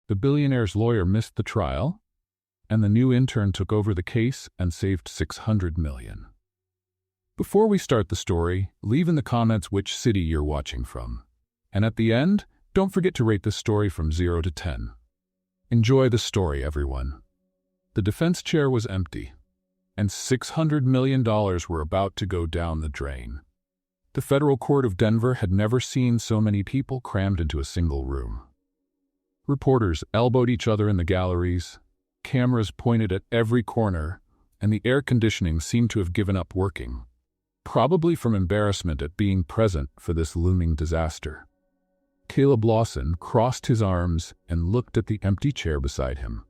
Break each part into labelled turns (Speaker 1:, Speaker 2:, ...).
Speaker 1: The billionaire's lawyer missed the trial, and the new intern took over the case and saved $600 million. Before we start the story, leave in the comments which city you're watching from. And at the end, don't forget to rate this story from 0 to 10. Enjoy the story, everyone. The defense chair was empty, and $600 million were about to go down the drain. The federal court of Denver had never seen so many people crammed into a single room. Reporters elbowed each other in the galleries, cameras pointed at every corner, and the air conditioning seemed to have given up working, probably from embarrassment at being present for this looming disaster. Caleb Lawson crossed his arms and looked at the empty chair beside him.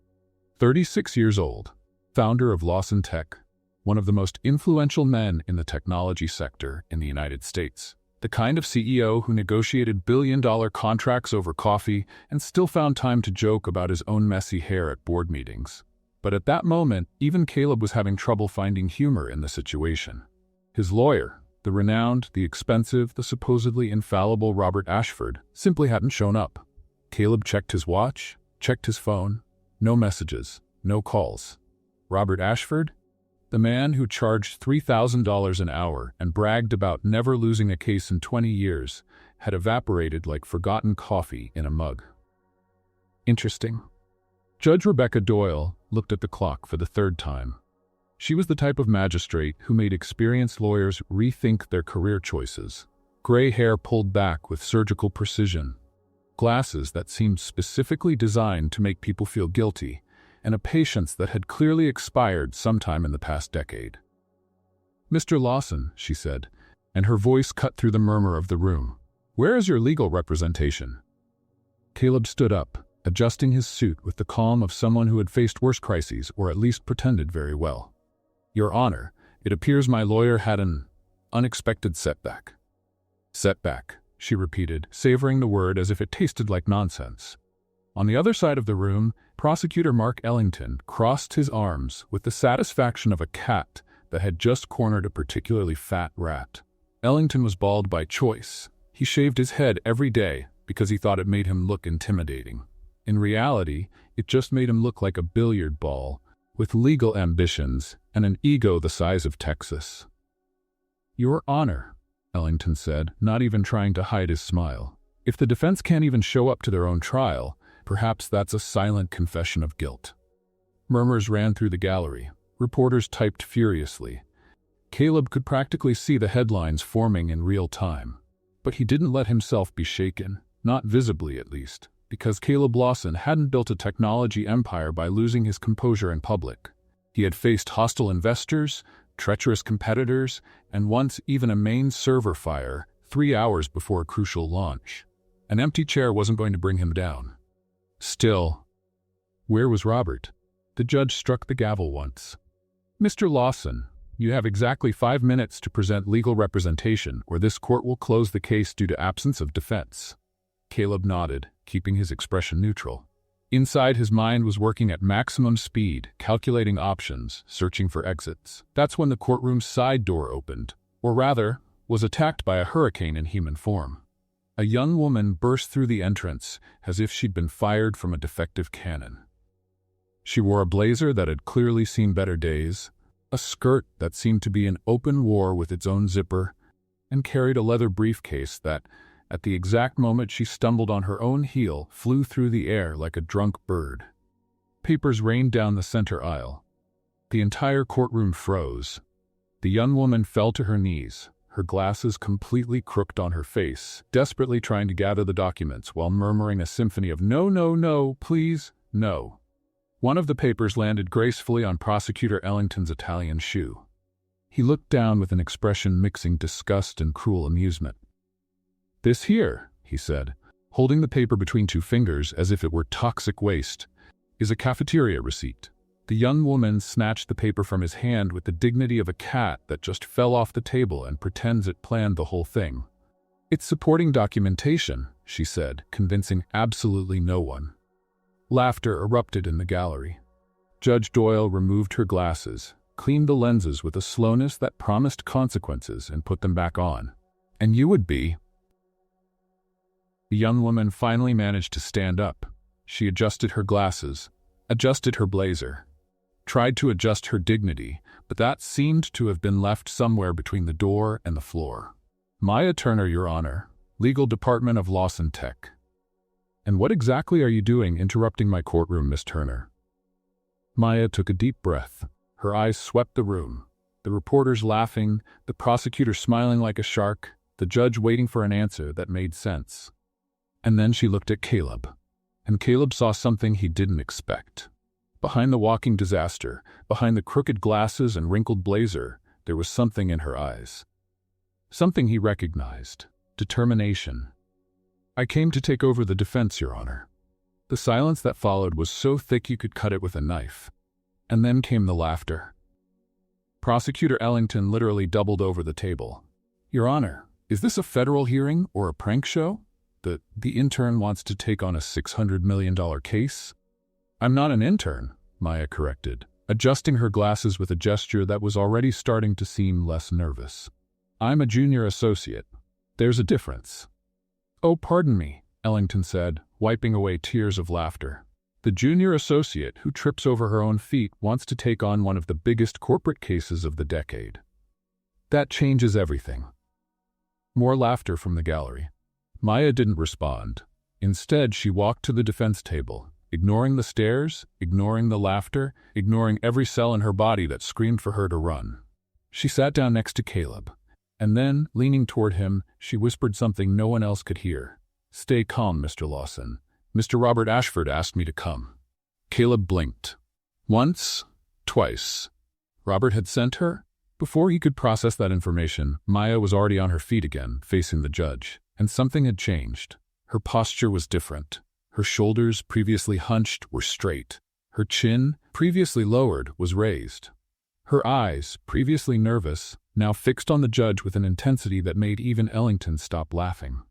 Speaker 1: 36 years old, founder of Lawson Tech, one of the most influential men in the technology sector in the United States. The kind of CEO who negotiated billion-dollar contracts over coffee and still found time to joke about his own messy hair at board meetings. But at that moment, even Caleb was having trouble finding humor in the situation. His lawyer, the renowned, the expensive, the supposedly infallible Robert Ashford, simply hadn't shown up. Caleb checked his watch, checked his phone. No messages, no calls. Robert Ashford? The man who charged $3,000 an hour and bragged about never losing a case in 20 years, had evaporated like forgotten coffee in a mug. Interesting. Judge Rebecca Doyle looked at the clock for the third time. She was the type of magistrate who made experienced lawyers rethink their career choices. Gray hair pulled back with surgical precision, glasses that seemed specifically designed to make people feel guilty, and a patience that had clearly expired sometime in the past decade. "Mr. Lawson," she said, and her voice cut through the murmur of the room. "Where is your legal representation?" Caleb stood up, adjusting his suit with the calm of someone who had faced worse crises or at least pretended very well. "Your Honor, it appears my lawyer had an unexpected setback." "Setback," she repeated, savoring the word as if it tasted like nonsense. On the other side of the room, Prosecutor Mark Ellington crossed his arms with the satisfaction of a cat that had just cornered a particularly fat rat. Ellington was bald by choice. He shaved his head every day because he thought it made him look intimidating. In reality, it just made him look like a billiard ball, with legal ambitions and an ego the size of Texas. "Your Honor," Ellington said, not even trying to hide his smile. "If the defense can't even show up to their own trial, perhaps that's a silent confession of guilt." Murmurs ran through the gallery. Reporters typed furiously. Caleb could practically see the headlines forming in real time. But he didn't let himself be shaken, not visibly at least, because Caleb Lawson hadn't built a technology empire by losing his composure in public. He had faced hostile investors, treacherous competitors, and once even a main server fire 3 hours before a crucial launch. An empty chair wasn't going to bring him down. Still, where was Robert? The judge struck the gavel once. "Mr. Lawson, you have exactly 5 minutes to present legal representation, or this court will close the case due to absence of defense." Caleb nodded, keeping his expression neutral. Inside, his mind was working at maximum speed, calculating options, searching for exits. That's when the courtroom's side door opened, or rather, was attacked by a hurricane in human form. A young woman burst through the entrance as if she'd been fired from a defective cannon. She wore a blazer that had clearly seen better days, a skirt that seemed to be an open war with its own zipper, and carried a leather briefcase that, at the exact moment she stumbled on her own heel, flew through the air like a drunk bird. Papers rained down the center aisle. The entire courtroom froze. The young woman fell to her knees, her glasses completely crooked on her face, desperately trying to gather the documents while murmuring a symphony of "No, no, no, please, no." One of the papers landed gracefully on Prosecutor Ellington's Italian shoe. He looked down with an expression mixing disgust and cruel amusement. "This here," he said, holding the paper between 2 fingers as if it were toxic waste, "is a cafeteria receipt." The young woman snatched the paper from his hand with the dignity of a cat that just fell off the table and pretends it planned the whole thing. "It's supporting documentation," she said, convincing absolutely no one. Laughter erupted in the gallery. Judge Doyle removed her glasses, cleaned the lenses with a slowness that promised consequences, and put them back on. "And you would be..." The young woman finally managed to stand up. She adjusted her glasses, adjusted her blazer, tried to adjust her dignity, but that seemed to have been left somewhere between the door and the floor. Maya Turner, Your Honor, Legal Department of Lawson Tech. And what exactly are you doing interrupting my courtroom, Miss Turner? Maya took a deep breath. Her eyes swept the room. The reporters laughing, the prosecutor smiling like a shark, the judge waiting for an answer that made sense. And then she looked at Caleb. And Caleb saw something he didn't expect. Behind the walking disaster, behind the crooked glasses and wrinkled blazer, there was something in her eyes. Something he recognized. Determination. I came to take over the defense, Your Honor. The silence that followed was so thick you could cut it with a knife. And then came the laughter. Prosecutor Ellington literally doubled over the table. Your Honor, is this a federal hearing or a prank show? The intern wants to take on a $600 million case? I'm not an intern, Maya corrected, adjusting her glasses with a gesture that was already starting to seem less nervous. I'm a junior associate. There's a difference. Oh, pardon me, Ellington said, wiping away tears of laughter. The junior associate who trips over her own feet wants to take on one of the biggest corporate cases of the decade. That changes everything. More laughter from the gallery. Maya didn't respond. Instead, she walked to the defense table, ignoring the stares, ignoring the laughter, ignoring every cell in her body that screamed for her to run. She sat down next to Caleb, and then, leaning toward him, she whispered something no one else could hear. Stay calm, Mr. Lawson. Mr. Robert Ashford asked me to come. Caleb blinked. Once, twice. Robert had sent her? Before he could process that information, Maya was already on her feet again, facing the judge. And something had changed. Her posture was different. Her shoulders, previously hunched, were straight. Her chin, previously lowered, was raised. Her eyes, previously nervous, now fixed on the judge with an intensity that made even Ellington stop laughing.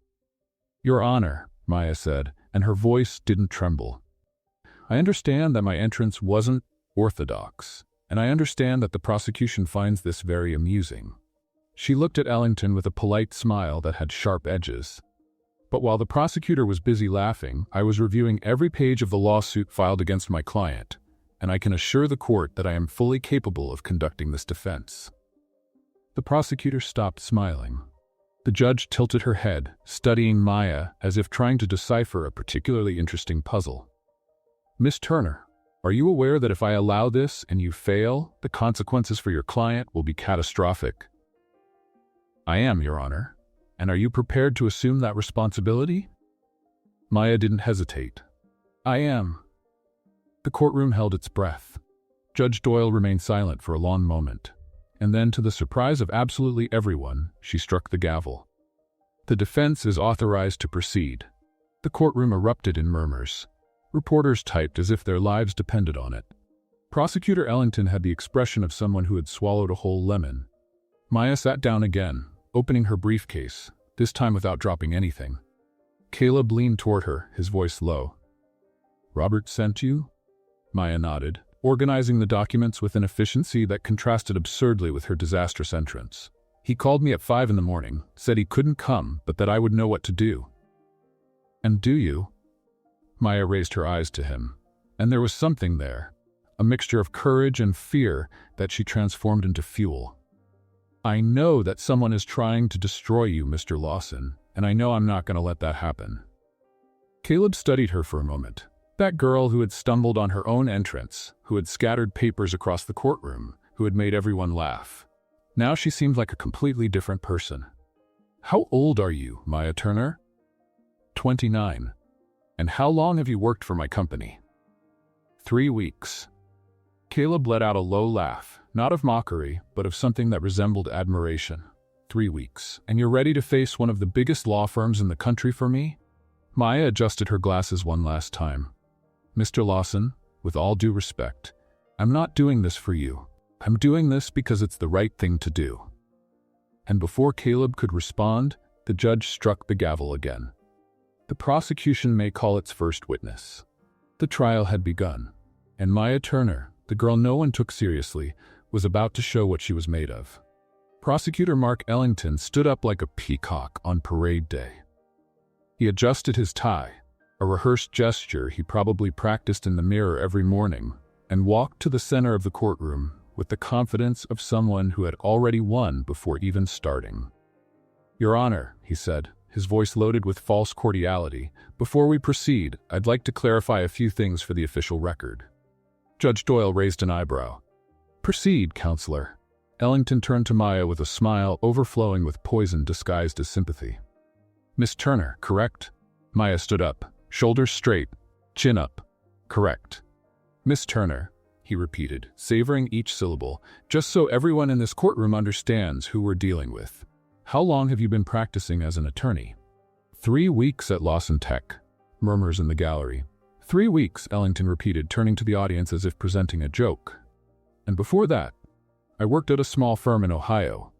Speaker 1: Your Honor, Maya said, and her voice didn't tremble. I understand that my entrance wasn't orthodox, and I understand that the prosecution finds this very amusing. She looked at Ellington with a polite smile that had sharp edges. But while the prosecutor was busy laughing, I was reviewing every page of the lawsuit filed against my client, and I can assure the court that I am fully capable of conducting this defense. The prosecutor stopped smiling. The judge tilted her head, studying Maya as if trying to decipher a particularly interesting puzzle. Miss Turner, are you aware that if I allow this and you fail, the consequences for your client will be catastrophic? I am, Your Honor. And are you prepared to assume that responsibility? Maya didn't hesitate. I am. The courtroom held its breath. Judge Doyle remained silent for a long moment. And then, to the surprise of absolutely everyone, she struck the gavel. The defense is authorized to proceed. The courtroom erupted in murmurs. Reporters typed as if their lives depended on it. Prosecutor Ellington had the expression of someone who had swallowed a whole lemon. Maya sat down again, opening her briefcase, this time without dropping anything. Caleb leaned toward her, his voice low. Robert sent you? Maya nodded, organizing the documents with an efficiency that contrasted absurdly with her disastrous entrance. He called me at 5 a.m, said he couldn't come, but that I would know what to do. And do you? Maya raised her eyes to him, and there was something there, a mixture of courage and fear that she transformed into fuel. I know that someone is trying to destroy you, Mr. Lawson, and I know I'm not going to let that happen. Caleb studied her for a moment. That girl who had stumbled on her own entrance, who had scattered papers across the courtroom, who had made everyone laugh. Now she seemed like a completely different person. How old are you, Maya Turner? 29. And how long have you worked for my company? 3 weeks. Caleb let out a low laugh, not of mockery, but of something that resembled admiration. 3 weeks, and you're ready to face one of the biggest law firms in the country for me? Maya adjusted her glasses one last time. Mr. Lawson, with all due respect, I'm not doing this for you. I'm doing this because it's the right thing to do. And before Caleb could respond, the judge struck the gavel again. The prosecution may call its first witness. The trial had begun, and Maya Turner, the girl no one took seriously, was about to show what she was made of. Prosecutor Mark Ellington stood up like a peacock on parade day. He adjusted his tie, a rehearsed gesture he probably practiced in the mirror every morning, and walked to the center of the courtroom with the confidence of someone who had already won before even starting. "Your Honor," he said, his voice loaded with false cordiality, "before we proceed, I'd like to clarify a few things for the official record." Judge Doyle raised an eyebrow. "Proceed, Counselor." Ellington turned to Maya with a smile overflowing with poison disguised as sympathy. "Miss Turner, correct?" Maya stood up, shoulders straight, chin up. "Correct." "Miss Turner," he repeated, savoring each syllable, "just so everyone in this courtroom understands who we're dealing with. How long have you been practicing as an attorney?" 3 weeks at Lawson Tech, murmurs in the gallery. 3 weeks, Ellington repeated, turning to the audience as if presenting a joke. "And before that, I worked at a small firm in Ohio."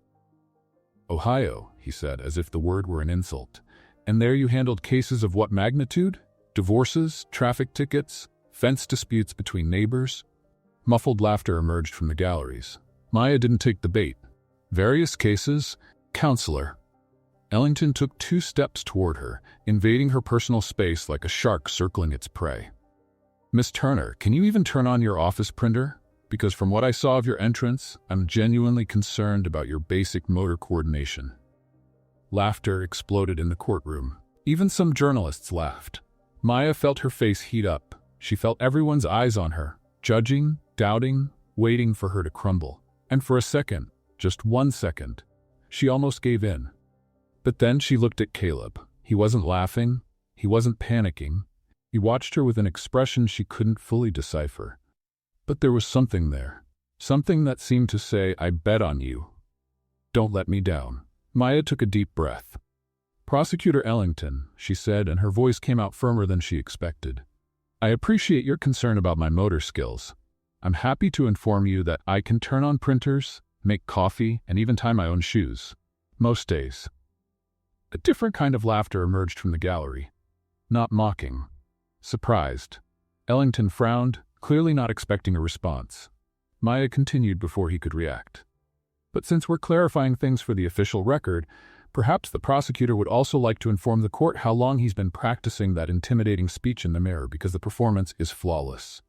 Speaker 1: "Ohio," he said, as if the word were an insult. "And there you handled cases of what magnitude? Divorces, traffic tickets, fence disputes between neighbors?" Muffled laughter emerged from the galleries. Maya didn't take the bait. "Various cases, Counselor." Ellington took 2 steps toward her, invading her personal space like a shark circling its prey. "Miss Turner, can you even turn on your office printer? Because from what I saw of your entrance, I'm genuinely concerned about your basic motor coordination." Laughter exploded in the courtroom. Even some journalists laughed. Maya felt her face heat up. She felt everyone's eyes on her, judging, doubting, waiting for her to crumble. And for a second, just 1 second, she almost gave in. But then she looked at Caleb. He wasn't laughing. He wasn't panicking. He watched her with an expression she couldn't fully decipher. But there was something there. Something that seemed to say, "I bet on you. Don't let me down." Maya took a deep breath. "Prosecutor Ellington," she said, and her voice came out firmer than she expected. "I appreciate your concern about my motor skills. I'm happy to inform you that I can turn on printers, make coffee, and even tie my own shoes. Most days." A different kind of laughter emerged from the gallery. Not mocking. Surprised. Ellington frowned, clearly not expecting a response. Maya continued before he could react. "But since we're clarifying things for the official record, perhaps the prosecutor would also like to inform the court how long he's been practicing that intimidating speech in the mirror, because the performance is flawless."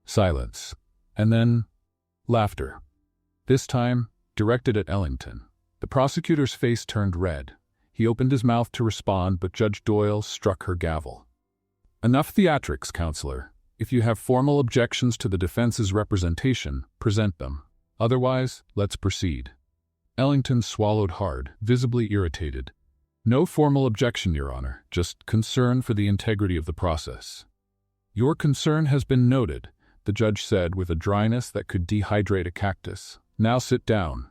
Speaker 1: Silence. And then, laughter. This time, directed at Ellington. The prosecutor's face turned red. He opened his mouth to respond, but Judge Doyle struck her gavel. "Enough theatrics, Counselor. If you have formal objections to the defense's representation, present them. Otherwise, let's proceed." Ellington swallowed hard, visibly irritated. "No formal objection, Your Honor, just concern for the integrity of the process." "Your concern has been noted," the judge said with a dryness that could dehydrate a cactus. "Now sit down."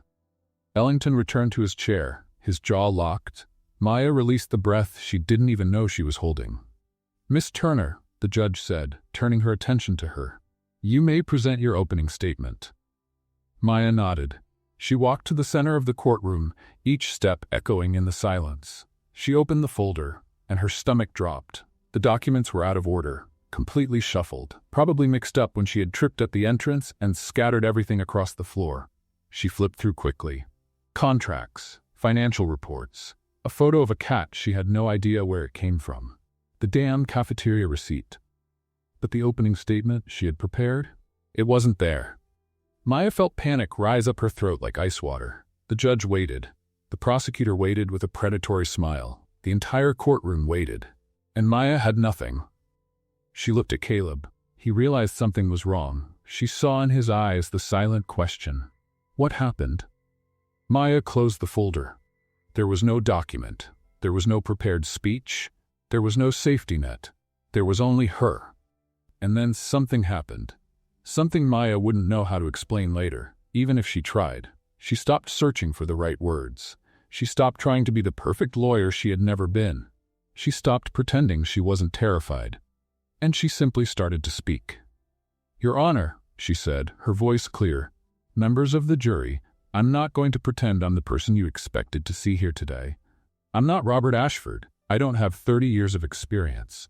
Speaker 1: Ellington returned to his chair, his jaw locked. Maya released the breath she didn't even know she was holding. "Miss Turner," the judge said, turning her attention to her, "you may present your opening statement." Maya nodded. She walked to the center of the courtroom, each step echoing in the silence. She opened the folder, and her stomach dropped. The documents were out of order, completely shuffled, probably mixed up when she had tripped at the entrance and scattered everything across the floor. She flipped through quickly. Contracts, financial reports, a photo of a cat she had no idea where it came from. The damn cafeteria receipt. But the opening statement she had prepared? It wasn't there. Maya felt panic rise up her throat like ice water. The judge waited. The prosecutor waited with a predatory smile. The entire courtroom waited. And Maya had nothing. She looked at Caleb. He realized something was wrong. She saw in his eyes the silent question. What happened? Maya closed the folder. There was no document. There was no prepared speech. There was no safety net. There was only her. And then something happened. Something Maya wouldn't know how to explain later, even if she tried. She stopped searching for the right words. She stopped trying to be the perfect lawyer she had never been. She stopped pretending she wasn't terrified. And she simply started to speak. "Your Honor," she said, her voice clear, "members of the jury, I'm not going to pretend I'm the person you expected to see here today. I'm not Robert Ashford. I don't have 30 years of experience.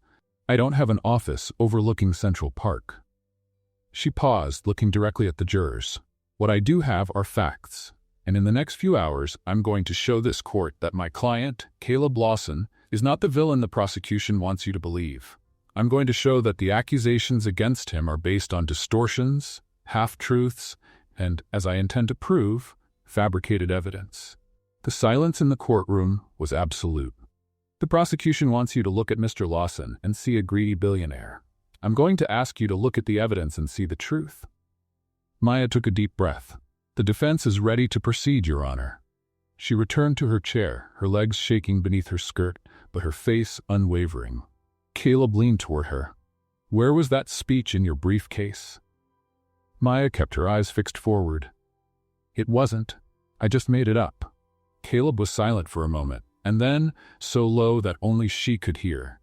Speaker 1: I don't have an office overlooking Central Park." She paused, looking directly at the jurors. "What I do have are facts, and in the next few hours, I'm going to show this court that my client, Caleb Lawson, is not the villain the prosecution wants you to believe. I'm going to show that the accusations against him are based on distortions, half-truths, and, as I intend to prove, fabricated evidence. The silence in the courtroom was absolute. The prosecution wants you to look at Mr. Lawson and see a greedy billionaire. I'm going to ask you to look at the evidence and see the truth. Maya took a deep breath. The defense is ready to proceed, Your Honor. She returned to her chair, her legs shaking beneath her skirt, but her face unwavering. Caleb leaned toward her. Where was that speech in your briefcase? Maya kept her eyes fixed forward. It wasn't. I just made it up. Caleb was silent for a moment, and then, so low that only she could hear.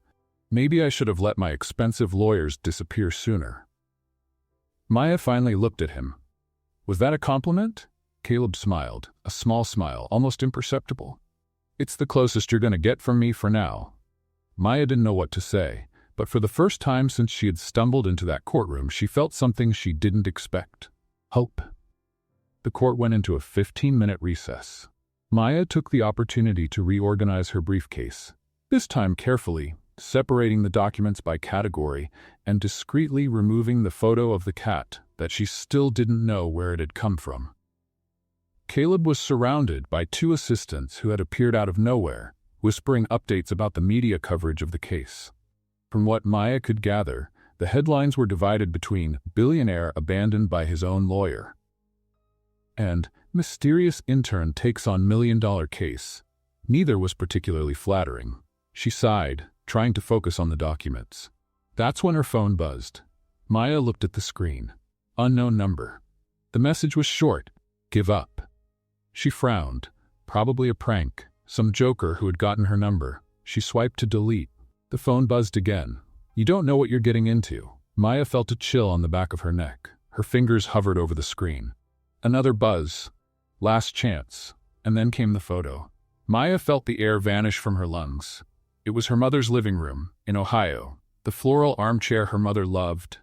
Speaker 1: Maybe I should have let my expensive lawyers disappear sooner. Maya finally looked at him. Was that a compliment? Caleb smiled, a small smile, almost imperceptible. It's the closest you're going to get from me for now. Maya didn't know what to say, but for the first time since she had stumbled into that courtroom, she felt something she didn't expect. Hope. The court went into a 15-minute recess. Maya took the opportunity to reorganize her briefcase, this time carefully, separating the documents by category and discreetly removing the photo of the cat that she still didn't know where it had come from. Caleb was surrounded by two assistants who had appeared out of nowhere, whispering updates about the media coverage of the case. From what Maya could gather, the headlines were divided between "Billionaire abandoned by his own lawyer" and "Mysterious intern takes on million-dollar case." Neither was particularly flattering. She sighed, trying to focus on the documents. That's when her phone buzzed. Maya looked at the screen. Unknown number. The message was short. Give up. She frowned. Probably a prank. Some joker who had gotten her number. She swiped to delete. The phone buzzed again. You don't know what you're getting into. Maya felt a chill on the back of her neck. Her fingers hovered over the screen. Another buzz. Last chance. And then came the photo. Maya felt the air vanish from her lungs. It was her mother's living room, in Ohio. The floral armchair her mother loved.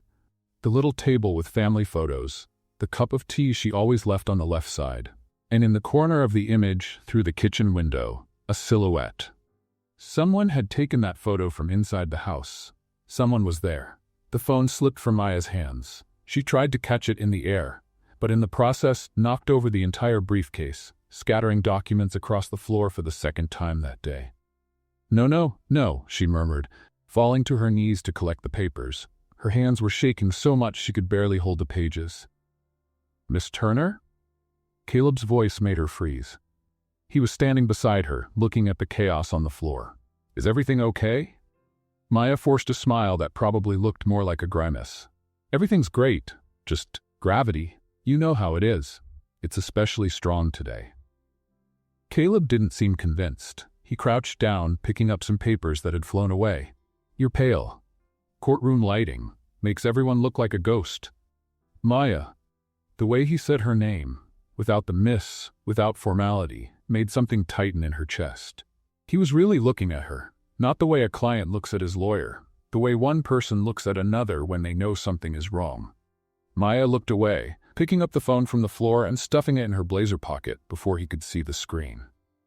Speaker 1: The little table with family photos. The cup of tea she always left on the left side. And in the corner of the image, through the kitchen window, a silhouette. Someone had taken that photo from inside the house. Someone was there. The phone slipped from Maya's hands. She tried to catch it in the air, but in the process knocked over the entire briefcase, scattering documents across the floor for the second time that day. No, she murmured, falling to her knees to collect the papers. Her hands were shaking so much she could barely hold the pages. Miss Turner? Caleb's voice made her freeze. He was standing beside her, looking at the chaos on the floor. Is everything okay? Maya forced a smile that probably looked more like a grimace. Everything's great. Just gravity. You know how it is. It's especially strong today. Caleb didn't seem convinced. He crouched down, picking up some papers that had flown away. You're pale. Courtroom lighting makes everyone look like a ghost. Maya. The way he said her name, without the miss, without formality, made something tighten in her chest. He was really looking at her, not the way a client looks at his lawyer, the way one person looks at another when they know something is wrong. Maya looked away, picking up the phone from the floor and stuffing it in her blazer pocket before he could see the screen.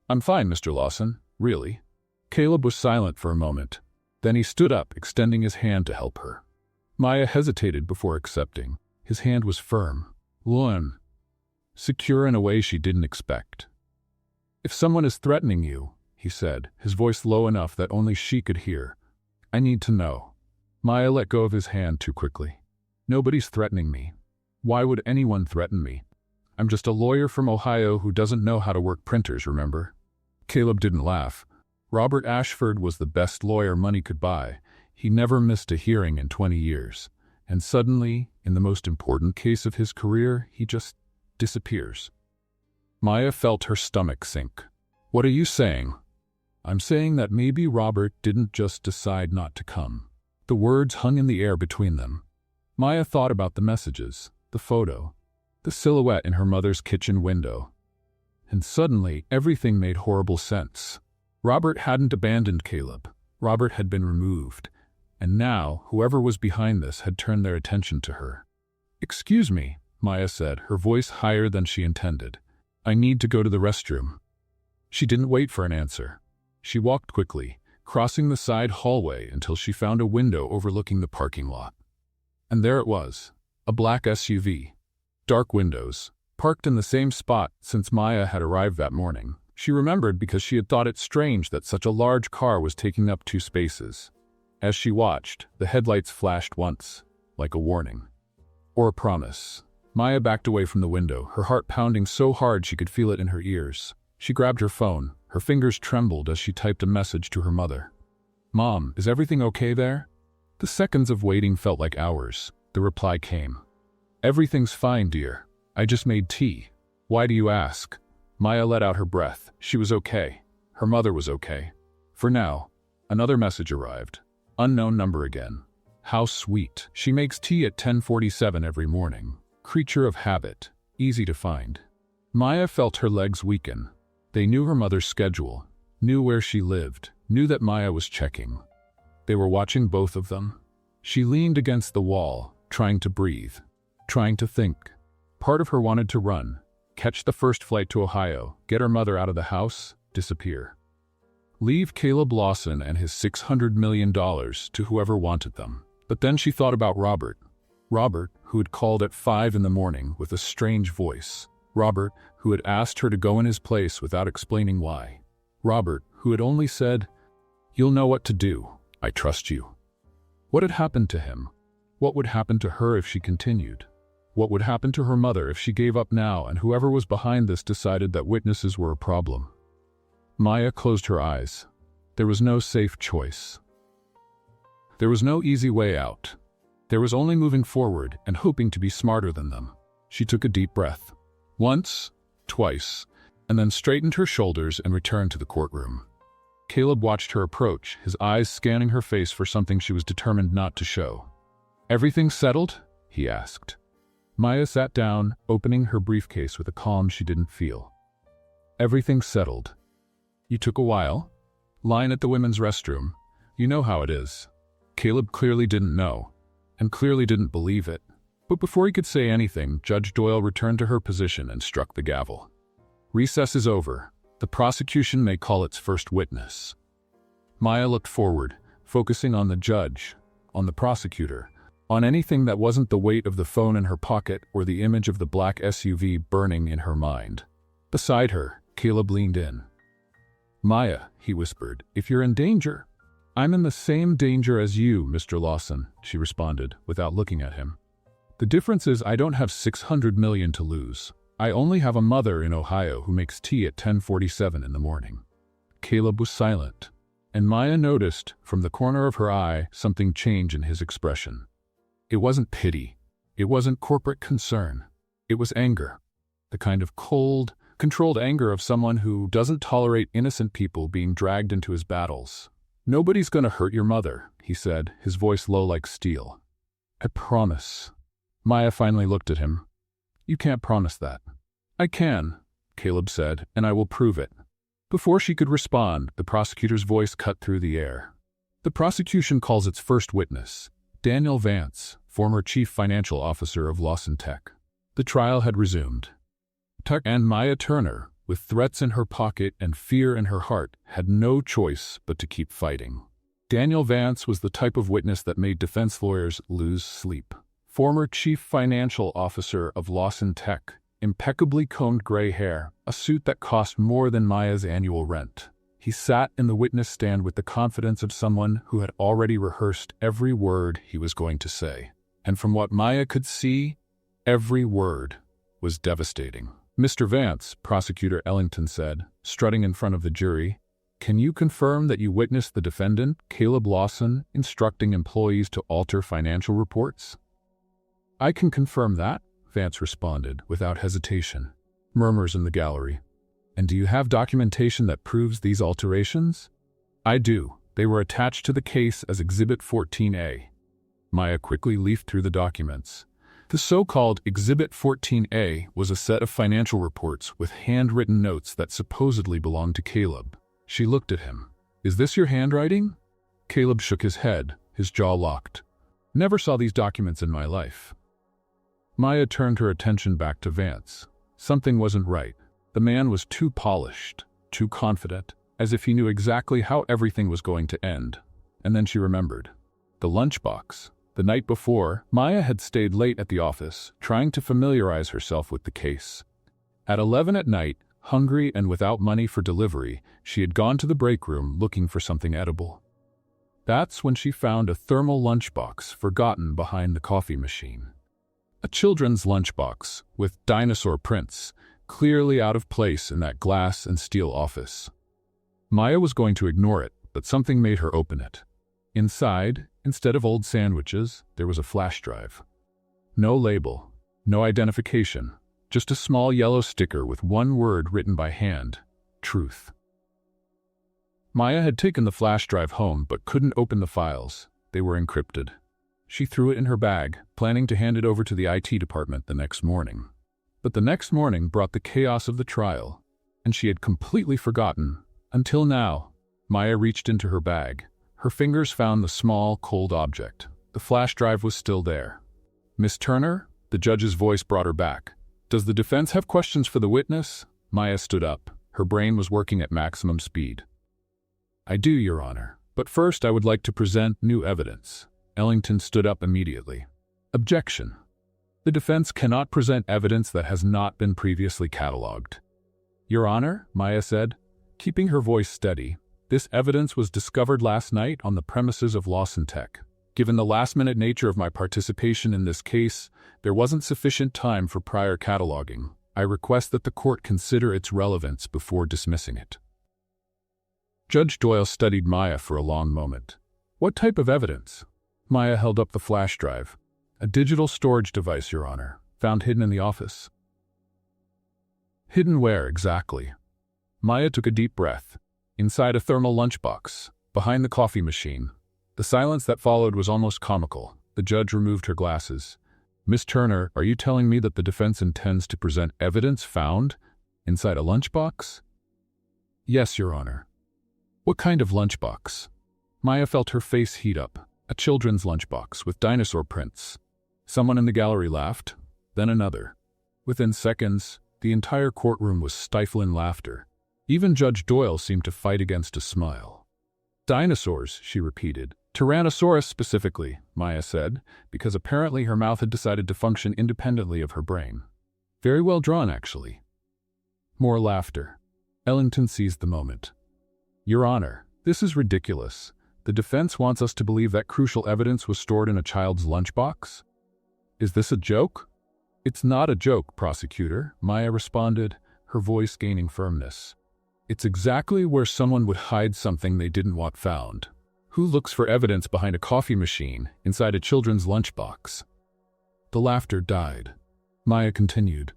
Speaker 1: I'm fine, Mr. Lawson. Really? Caleb was silent for a moment. Then he stood up, extending his hand to help her. Maya hesitated before accepting. His hand was firm, warm, secure in a way she didn't expect. If someone is threatening you, he said, his voice low enough that only she could hear, I need to know. Maya let go of his hand too quickly. Nobody's threatening me. Why would anyone threaten me? I'm just a lawyer from Ohio who doesn't know how to work printers, remember? Caleb didn't laugh. Robert Ashford was the best lawyer money could buy. He never missed a hearing in 20 years. And suddenly, in the most important case of his career, he just disappears. Maya felt her stomach sink. What are you saying? I'm saying that maybe Robert didn't just decide not to come. The words hung in the air between them. Maya thought about the messages, the photo, the silhouette in her mother's kitchen window. And suddenly, everything made horrible sense. Robert hadn't abandoned Caleb. Robert had been removed. And now, whoever was behind this had turned their attention to her. Excuse me, Maya said, her voice higher than she intended. I need to go to the restroom. She didn't wait for an answer. She walked quickly, crossing the side hallway until she found a window overlooking the parking lot. And there it was, a black SUV. Dark windows, parked in the same spot since Maya had arrived that morning. She remembered because she had thought it strange that such a large car was taking up 2 spaces. As she watched, the headlights flashed once, like a warning. Or a promise. Maya backed away from the window, her heart pounding so hard she could feel it in her ears. She grabbed her phone. Her fingers trembled as she typed a message to her mother. "Mom, is everything okay there?" The seconds of waiting felt like hours. The reply came. "Everything's fine, dear. I just made tea. Why do you ask?" Maya let out her breath. She was okay. Her mother was okay. For now. Another message arrived. Unknown number again. How sweet. She makes tea at 10:47 every morning. Creature of habit. Easy to find. Maya felt her legs weaken. They knew her mother's schedule, knew where she lived, knew that Maya was checking. They were watching both of them. She leaned against the wall, trying to breathe, trying to think. Part of her wanted to run, catch the first flight to Ohio, get her mother out of the house, disappear. Leave Caleb Lawson and his $600 million to whoever wanted them. But then she thought about Robert. Robert, who had called at 5 in the morning with a strange voice. Robert, who had asked her to go in his place without explaining why. Robert, who had only said, "You'll know what to do. I trust you." What had happened to him? What would happen to her if she continued? What would happen to her mother if she gave up now and whoever was behind this decided that witnesses were a problem? Maya closed her eyes. There was no safe choice. There was no easy way out. There was only moving forward and hoping to be smarter than them. She took a deep breath. Once, twice, and then straightened her shoulders and returned to the courtroom. Caleb watched her approach, his eyes scanning her face for something she was determined not to show. "Everything settled?" he asked. Maya sat down, opening her briefcase with a calm she didn't feel. "Everything settled. You took a while? Line at the women's restroom. You know how it is." Caleb clearly didn't know, and clearly didn't believe it. But before he could say anything, Judge Doyle returned to her position and struck the gavel. "Recess is over. The prosecution may call its first witness." Maya looked forward, focusing on the judge, on the prosecutor, on anything that wasn't the weight of the phone in her pocket or the image of the black SUV burning in her mind. Beside her, Caleb leaned in. "Maya," he whispered, "if you're in danger—" "I'm in the same danger as you, Mr. Lawson," she responded, without looking at him. "The difference is I don't have $600 million to lose. I only have a mother in Ohio who makes tea at 10:47 in the morning." Caleb was silent, and Maya noticed, from the corner of her eye, something change in his expression. It wasn't pity. It wasn't corporate concern. It was anger. The kind of cold, controlled anger of someone who doesn't tolerate innocent people being dragged into his battles. "Nobody's gonna hurt your mother," he said, his voice low like steel. "I promise." Maya finally looked at him. "You can't promise that." "I can," Caleb said, "and I will prove it." Before she could respond, the prosecutor's voice cut through the air. "The prosecution calls its first witness, Daniel Vance, former chief financial officer of Lawson Tech." The trial had resumed. Tuck and Maya Turner, with threats in her pocket and fear in her heart, had no choice but to keep fighting. Daniel Vance was the type of witness that made defense lawyers lose sleep. Former chief financial officer of Lawson Tech, impeccably combed gray hair, a suit that cost more than Maya's annual rent. He sat in the witness stand with the confidence of someone who had already rehearsed every word he was going to say. And from what Maya could see, every word was devastating. "Mr. Vance," Prosecutor Ellington said, strutting in front of the jury, "can you confirm that you witnessed the defendant, Caleb Lawson, instructing employees to alter financial reports?" "I can confirm that," Vance responded, without hesitation. Murmurs in the gallery. "And do you have documentation that proves these alterations?" "I do. They were attached to the case as Exhibit 14A. Maya quickly leafed through the documents. The so-called Exhibit 14A was a set of financial reports with handwritten notes that supposedly belonged to Caleb. She looked at him. "Is this your handwriting?" Caleb shook his head, his jaw locked. "Never saw these documents in my life." Maya turned her attention back to Vance. Something wasn't right. The man was too polished, too confident, as if he knew exactly how everything was going to end. And then she remembered. The lunchbox. The night before, Maya had stayed late at the office, trying to familiarize herself with the case. At 11 at night, hungry and without money for delivery, she had gone to the break room looking for something edible. That's when she found a thermal lunchbox forgotten behind the coffee machine. A children's lunchbox with dinosaur prints, clearly out of place in that glass and steel office. Maya was going to ignore it, but something made her open it. Inside, instead of old sandwiches, there was a flash drive. No label, no identification, just a small yellow sticker with one word written by hand: truth. Maya had taken the flash drive home but couldn't open the files. They were encrypted. She threw it in her bag, planning to hand it over to the IT department the next morning. But the next morning brought the chaos of the trial, and she had completely forgotten. Until now, Maya reached into her bag. Her fingers found the small, cold object. The flash drive was still there. "Miss Turner?" The judge's voice brought her back. "Does the defense have questions for the witness?" Maya stood up. Her brain was working at maximum speed. "I do, Your Honor. But first I would like to present new evidence." Ellington stood up immediately. "Objection. The defense cannot present evidence that has not been previously catalogued." "Your Honor," Maya said, keeping her voice steady, "this evidence was discovered last night on the premises of Lawson Tech. Given the last-minute nature of my participation in this case, there wasn't sufficient time for prior cataloging. I request that the court consider its relevance before dismissing it." Judge Doyle studied Maya for a long moment. "What type of evidence?" Maya held up the flash drive. "A digital storage device, Your Honor, found hidden in the office." "Hidden where, exactly?" Maya took a deep breath. "Inside a thermal lunchbox, behind the coffee machine." The silence that followed was almost comical. The judge removed her glasses. "Miss Turner, are you telling me that the defense intends to present evidence found inside a lunchbox?" "Yes, Your Honor." "What kind of lunchbox?" Maya felt her face heat up. "A children's lunchbox with dinosaur prints." Someone in the gallery laughed, then another. Within seconds, the entire courtroom was stifling laughter. Even Judge Doyle seemed to fight against a smile. "Dinosaurs," she repeated. "Tyrannosaurus specifically," Maya said, because apparently her mouth had decided to function independently of her brain. "Very well drawn, actually." More laughter. Ellington seized the moment. "Your Honor, this is ridiculous. The defense wants us to believe that crucial evidence was stored in a child's lunchbox? Is this a joke?" "It's not a joke, prosecutor," Maya responded, her voice gaining firmness. "It's exactly where someone would hide something they didn't want found. Who looks for evidence behind a coffee machine inside a children's lunchbox?" The laughter died. Maya continued.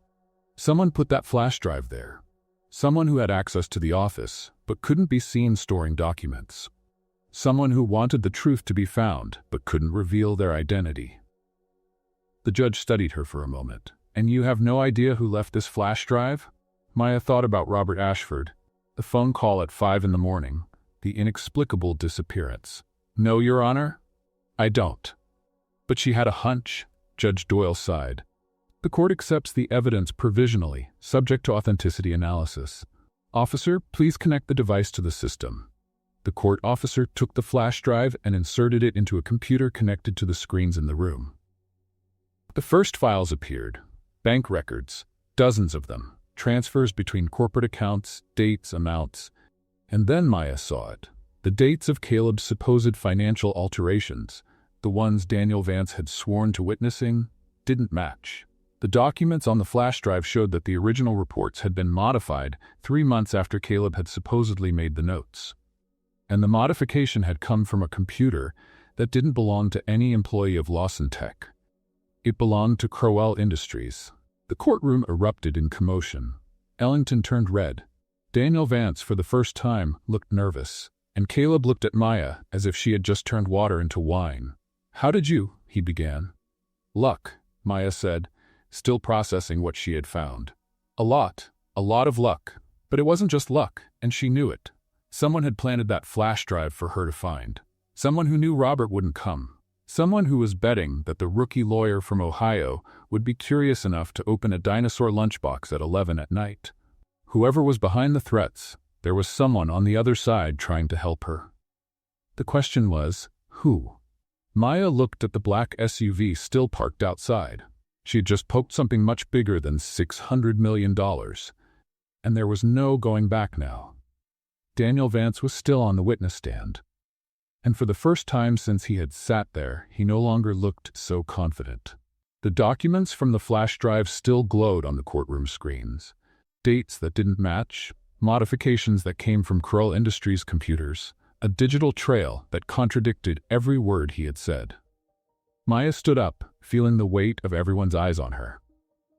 Speaker 1: "Someone put that flash drive there. Someone who had access to the office, but couldn't be seen storing documents. Someone who wanted the truth to be found, but couldn't reveal their identity." The judge studied her for a moment. "And you have no idea who left this flash drive?" Maya thought about Robert Ashford, the phone call at 5 in the morning, the inexplicable disappearance. "No, Your Honor, I don't." "But she had a hunch," Judge Doyle sighed. "The court accepts the evidence provisionally, subject to authenticity analysis. Officer, please connect the device to the system." The court officer took the flash drive and inserted it into a computer connected to the screens in the room. The first files appeared. Bank records, dozens of them, transfers between corporate accounts, dates, amounts. And then Maya saw it. The dates of Caleb's supposed financial alterations, the ones Daniel Vance had sworn to witnessing, didn't match. The documents on the flash drive showed that the original reports had been modified 3 months after Caleb had supposedly made the notes. And the modification had come from a computer that didn't belong to any employee of Lawson Tech. It belonged to Crowell Industries. The courtroom erupted in commotion. Ellington turned red. Daniel Vance, for the first time, looked nervous, and Caleb looked at Maya as if she had just turned water into wine. "How did you?" he began. "Luck," Maya said, still processing what she had found. A lot of luck. But it wasn't just luck, and she knew it. Someone had planted that flash drive for her to find. Someone who knew Robert wouldn't come. Someone who was betting that the rookie lawyer from Ohio would be curious enough to open a dinosaur lunchbox at 11 at night. Whoever was behind the threats, There was someone on the other side trying to help her. The question was, who? Maya looked at the black SUV still parked outside. She had just poked something much bigger than $600 million, and there was no going back now. Daniel Vance was still on the witness stand, and for the first time since he had sat there, he no longer looked so confident. The documents from the flash drive still glowed on the courtroom screens. Dates that didn't match, modifications that came from Kroll Industries computers, a digital trail that contradicted every word he had said. Maya stood up, feeling the weight of everyone's eyes on her.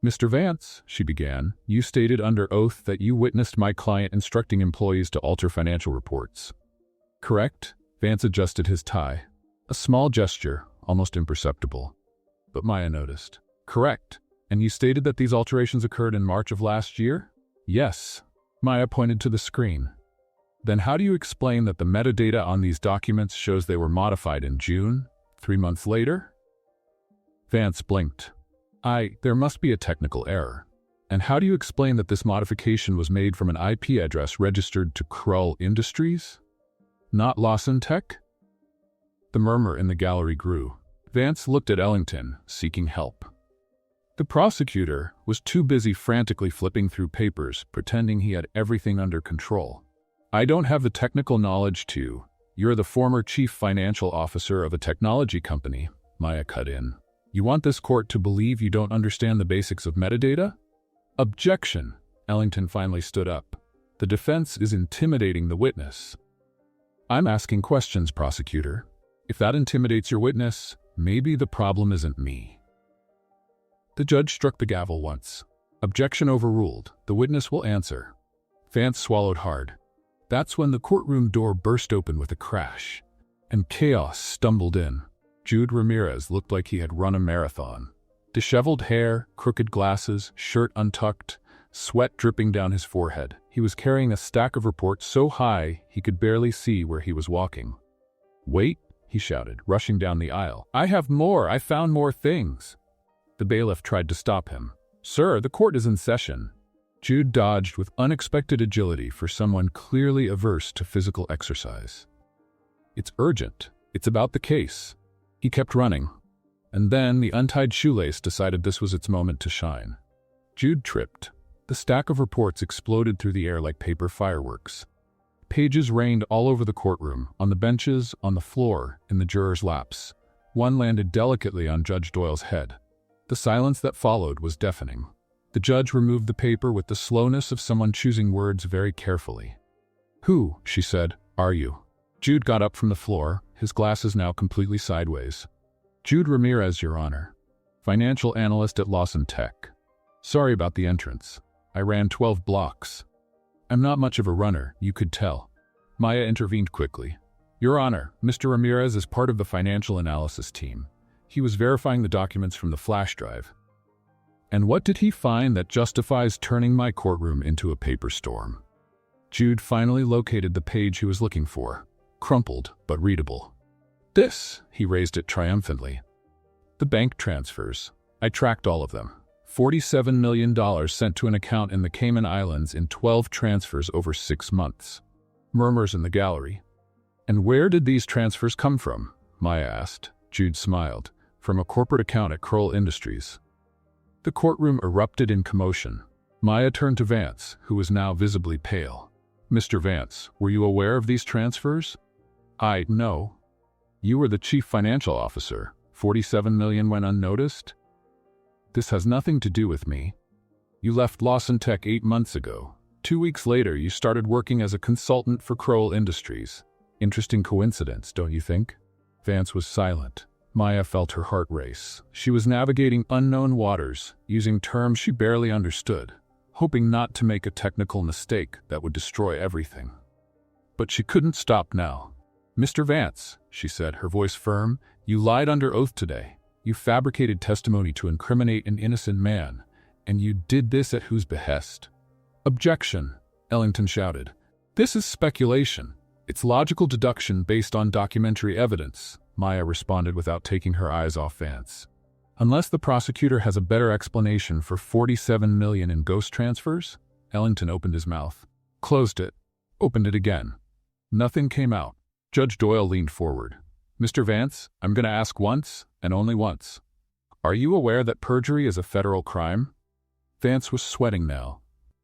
Speaker 1: "Mr. Vance," she began, "you stated under oath that you witnessed my client instructing employees to alter financial reports. Correct?" Vance adjusted his tie. A small gesture, almost imperceptible. But Maya noticed. "Correct. And you stated that these alterations occurred in March of last year?" "Yes." Maya pointed to the screen. "Then how do you explain that the metadata on these documents shows they were modified in June, 3 months later?" Vance blinked. There must be a technical error. And how do you explain that this modification was made from an IP address registered to Kroll Industries? Not Lawson Tech?" The murmur in the gallery grew. Vance looked at Ellington, seeking help. The prosecutor was too busy frantically flipping through papers, pretending he had everything under control. "I don't have the technical knowledge to. You're the former chief financial officer of a technology company," Maya cut in. "You want this court to believe you don't understand the basics of metadata?" "Objection!" Ellington finally stood up. "The defense is intimidating the witness." "I'm asking questions, prosecutor. If that intimidates your witness, maybe the problem isn't me." The judge struck the gavel once. "Objection overruled. The witness will answer." Vance swallowed hard. That's when the courtroom door burst open with a crash, and chaos stumbled in. Jude Ramirez looked like he had run a marathon. Disheveled hair, crooked glasses, shirt untucked, sweat dripping down his forehead. He was carrying a stack of reports so high he could barely see where he was walking. "Wait," he shouted, rushing down the aisle. "I have more! I found more things!" The bailiff tried to stop him. "Sir, the court is in session." Jude dodged with unexpected agility for someone clearly averse to physical exercise. "It's urgent. It's about the case." He kept running, and then the untied shoelace decided this was its moment to shine. Jude tripped. The stack of reports exploded through the air like paper fireworks. Pages rained all over the courtroom, on the benches, on the floor, in the jurors' laps. One landed delicately on Judge Doyle's head. The silence that followed was deafening. The judge removed the paper with the slowness of someone choosing words very carefully. "Who," she said, "are you?" Jude got up from the floor, his glasses now completely sideways. "Jude Ramirez, Your Honor. Financial analyst at Lawson Tech. Sorry about the entrance. I ran 12 blocks. I'm not much of a runner, you could tell." Maya intervened quickly. "Your Honor, Mr. Ramirez is part of the financial analysis team. He was verifying the documents from the flash drive." "And what did he find that justifies turning my courtroom into a paper storm?" Jude finally located the page he was looking for. Crumpled, but readable. "This," he raised it triumphantly. "The bank transfers. I tracked all of them. $47 million sent to an account in the Cayman Islands in 12 transfers over 6 months. Murmurs in the gallery. "And where did these transfers come from?" Maya asked. Jude smiled. "From a corporate account at Kroll Industries." The courtroom erupted in commotion. Maya turned to Vance, who was now visibly pale. "Mr. Vance, were you aware of these transfers?" No. You were the chief financial officer. 47 million went unnoticed?" "This has nothing to do with me. You left Lawson Tech 8 months ago. 2 weeks later, you started working as a consultant for Kroll Industries. Interesting coincidence, don't you think?" Vance was silent. Maya felt her heart race. She was navigating unknown waters, using terms she barely understood, hoping not to make a technical mistake that would destroy everything. But she couldn't stop now. "Mr. Vance," she said, her voice firm, "you lied under oath today. You fabricated testimony to incriminate an innocent man, and you did this at whose behest?" "Objection," Ellington shouted. "This is speculation. It's logical deduction based on documentary evidence," Maya responded without taking her eyes off Vance. "Unless the prosecutor has a better explanation for 47 million in ghost transfers?" Ellington opened his mouth, closed it, Opened it again. Nothing came out. Judge Doyle leaned forward. Mr. Vance, I'm going to ask once, and only once. Are you aware that perjury is a federal crime? Vance was sweating now.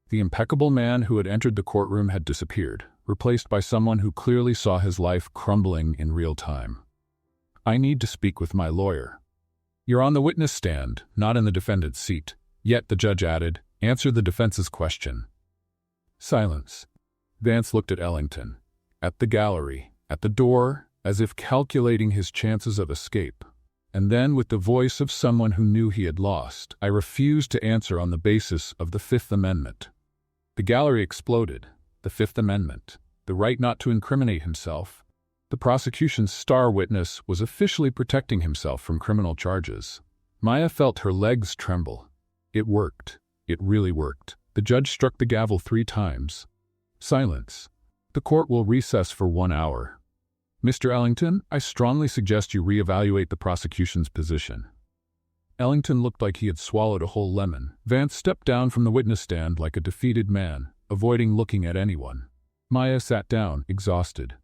Speaker 1: The impeccable man who had entered the courtroom had disappeared, replaced by someone who clearly saw his life crumbling in real time. I need to speak with my lawyer. You're on the witness stand, not in the defendant's seat. Yet, the judge added, answer the defense's question. Silence. Vance looked at Ellington. At the gallery, at the door, as if calculating his chances of escape. And then, with the voice of someone who knew he had lost, I refused to answer on the basis of the Fifth Amendment. The gallery exploded. The Fifth Amendment. The right not to incriminate himself. The prosecution's star witness was officially protecting himself from criminal charges. Maya felt her legs tremble. It worked. It really worked. The judge struck the gavel 3 times. Silence. The court will recess for 1 hour. Mr. Ellington, I strongly suggest you reevaluate the prosecution's position. Ellington looked like he had swallowed a whole lemon. Vance stepped down from the witness stand like a defeated man, avoiding looking at anyone. Maya sat down, exhausted.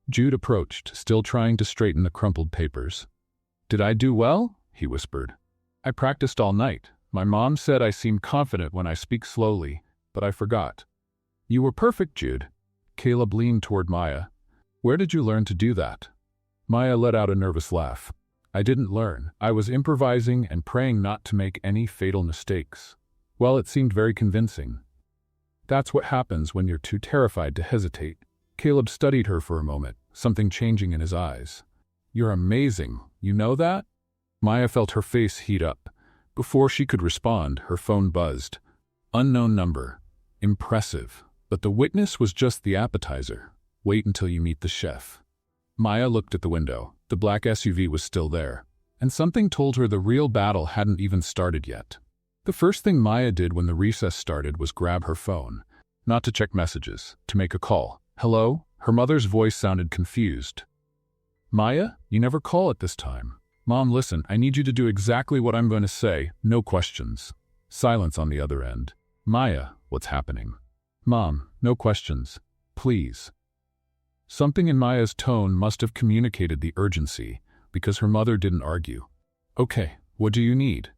Speaker 1: Jude approached, still trying to straighten the crumpled papers. Did I do well? He whispered. I practiced all night. My mom said I seem confident when I speak slowly, but I forgot. You were perfect, Jude. Caleb leaned toward Maya. Where did you learn to do that? Maya let out a nervous laugh. I didn't learn. I was improvising and praying not to make any fatal mistakes. Well, it seemed very convincing. That's what happens when you're too terrified to hesitate. Caleb studied her for a moment, something changing in his eyes. You're amazing. You know that? Maya felt her face heat up. Before she could respond, her phone buzzed. Unknown number. Impressive. But the witness was just the appetizer. Wait until you meet the chef. Maya looked at the window. The black SUV was still there. And something told her the real battle hadn't even started yet. The first thing Maya did when the recess started was grab her phone. Not to check messages, to make a call. Hello? Her mother's voice sounded confused. Maya, you never call at this time. Mom, listen, I need you to do exactly what I'm going to say, no questions. Silence on the other end. Maya, what's happening? Mom, no questions. Please. Something in Maya's tone must have communicated the urgency, because her mother didn't argue. Okay, what do you need?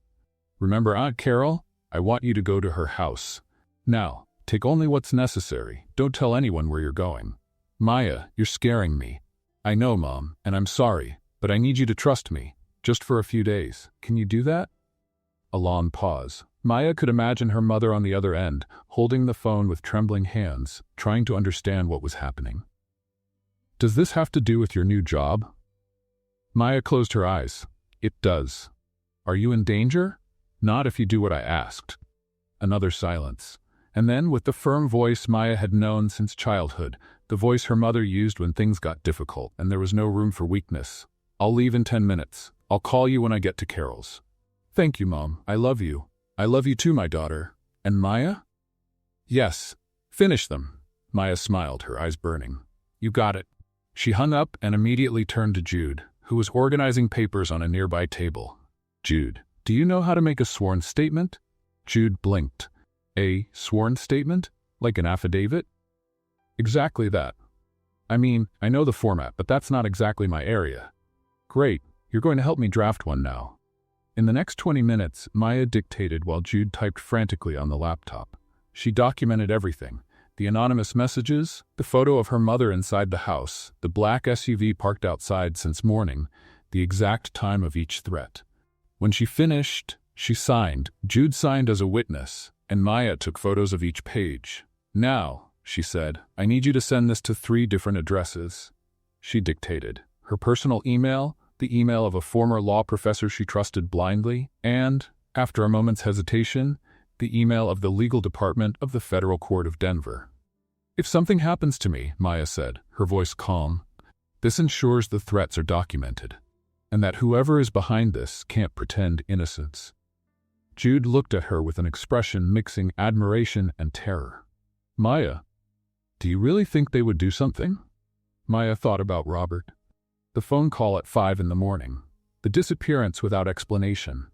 Speaker 1: Remember Aunt Carol? I want you to go to her house. Now, take only what's necessary. Don't tell anyone where you're going. Maya, you're scaring me. I know, Mom, and I'm sorry, but I need you to trust me, just for a few days. Can you do that? A long pause. Maya could imagine her mother on the other end, holding the phone with trembling hands, trying to understand what was happening. Does this have to do with your new job? Maya closed her eyes. It does. Are you in danger? Not if you do what I asked. Another silence. And then, with the firm voice Maya had known since childhood, the voice her mother used when things got difficult and there was no room for weakness. I'll leave in 10 minutes. I'll call you when I get to Carol's. Thank you, Mom. I love you. I love you too, my daughter. And Maya? Yes. Finish them. Maya smiled, her eyes burning. You got it. She hung up and immediately turned to Jude, who was organizing papers on a nearby table. Jude, do you know how to make a sworn statement? Jude blinked. A sworn statement? Like an affidavit? Exactly that. I mean, I know the format, but that's not exactly my area. Great, you're going to help me draft one now. In the next 20 minutes, Maya dictated while Jude typed frantically on the laptop. She documented everything. The anonymous messages, the photo of her mother inside the house, the black SUV parked outside since morning, the exact time of each threat. When she finished, she signed. Jude signed as a witness, and Maya took photos of each page. Now, she said, I need you to send this to 3 different addresses. She dictated. Her personal email, the email of a former law professor she trusted blindly, and, after a moment's hesitation, the email of the legal department of the Federal Court of Denver. If something happens to me, Maya said, her voice calm, this ensures the threats are documented, and that whoever is behind this can't pretend innocence. Jude looked at her with an expression mixing admiration and terror. Maya, do you really think they would do something? Maya thought about Robert. The phone call at 5 in the morning. The disappearance without explanation.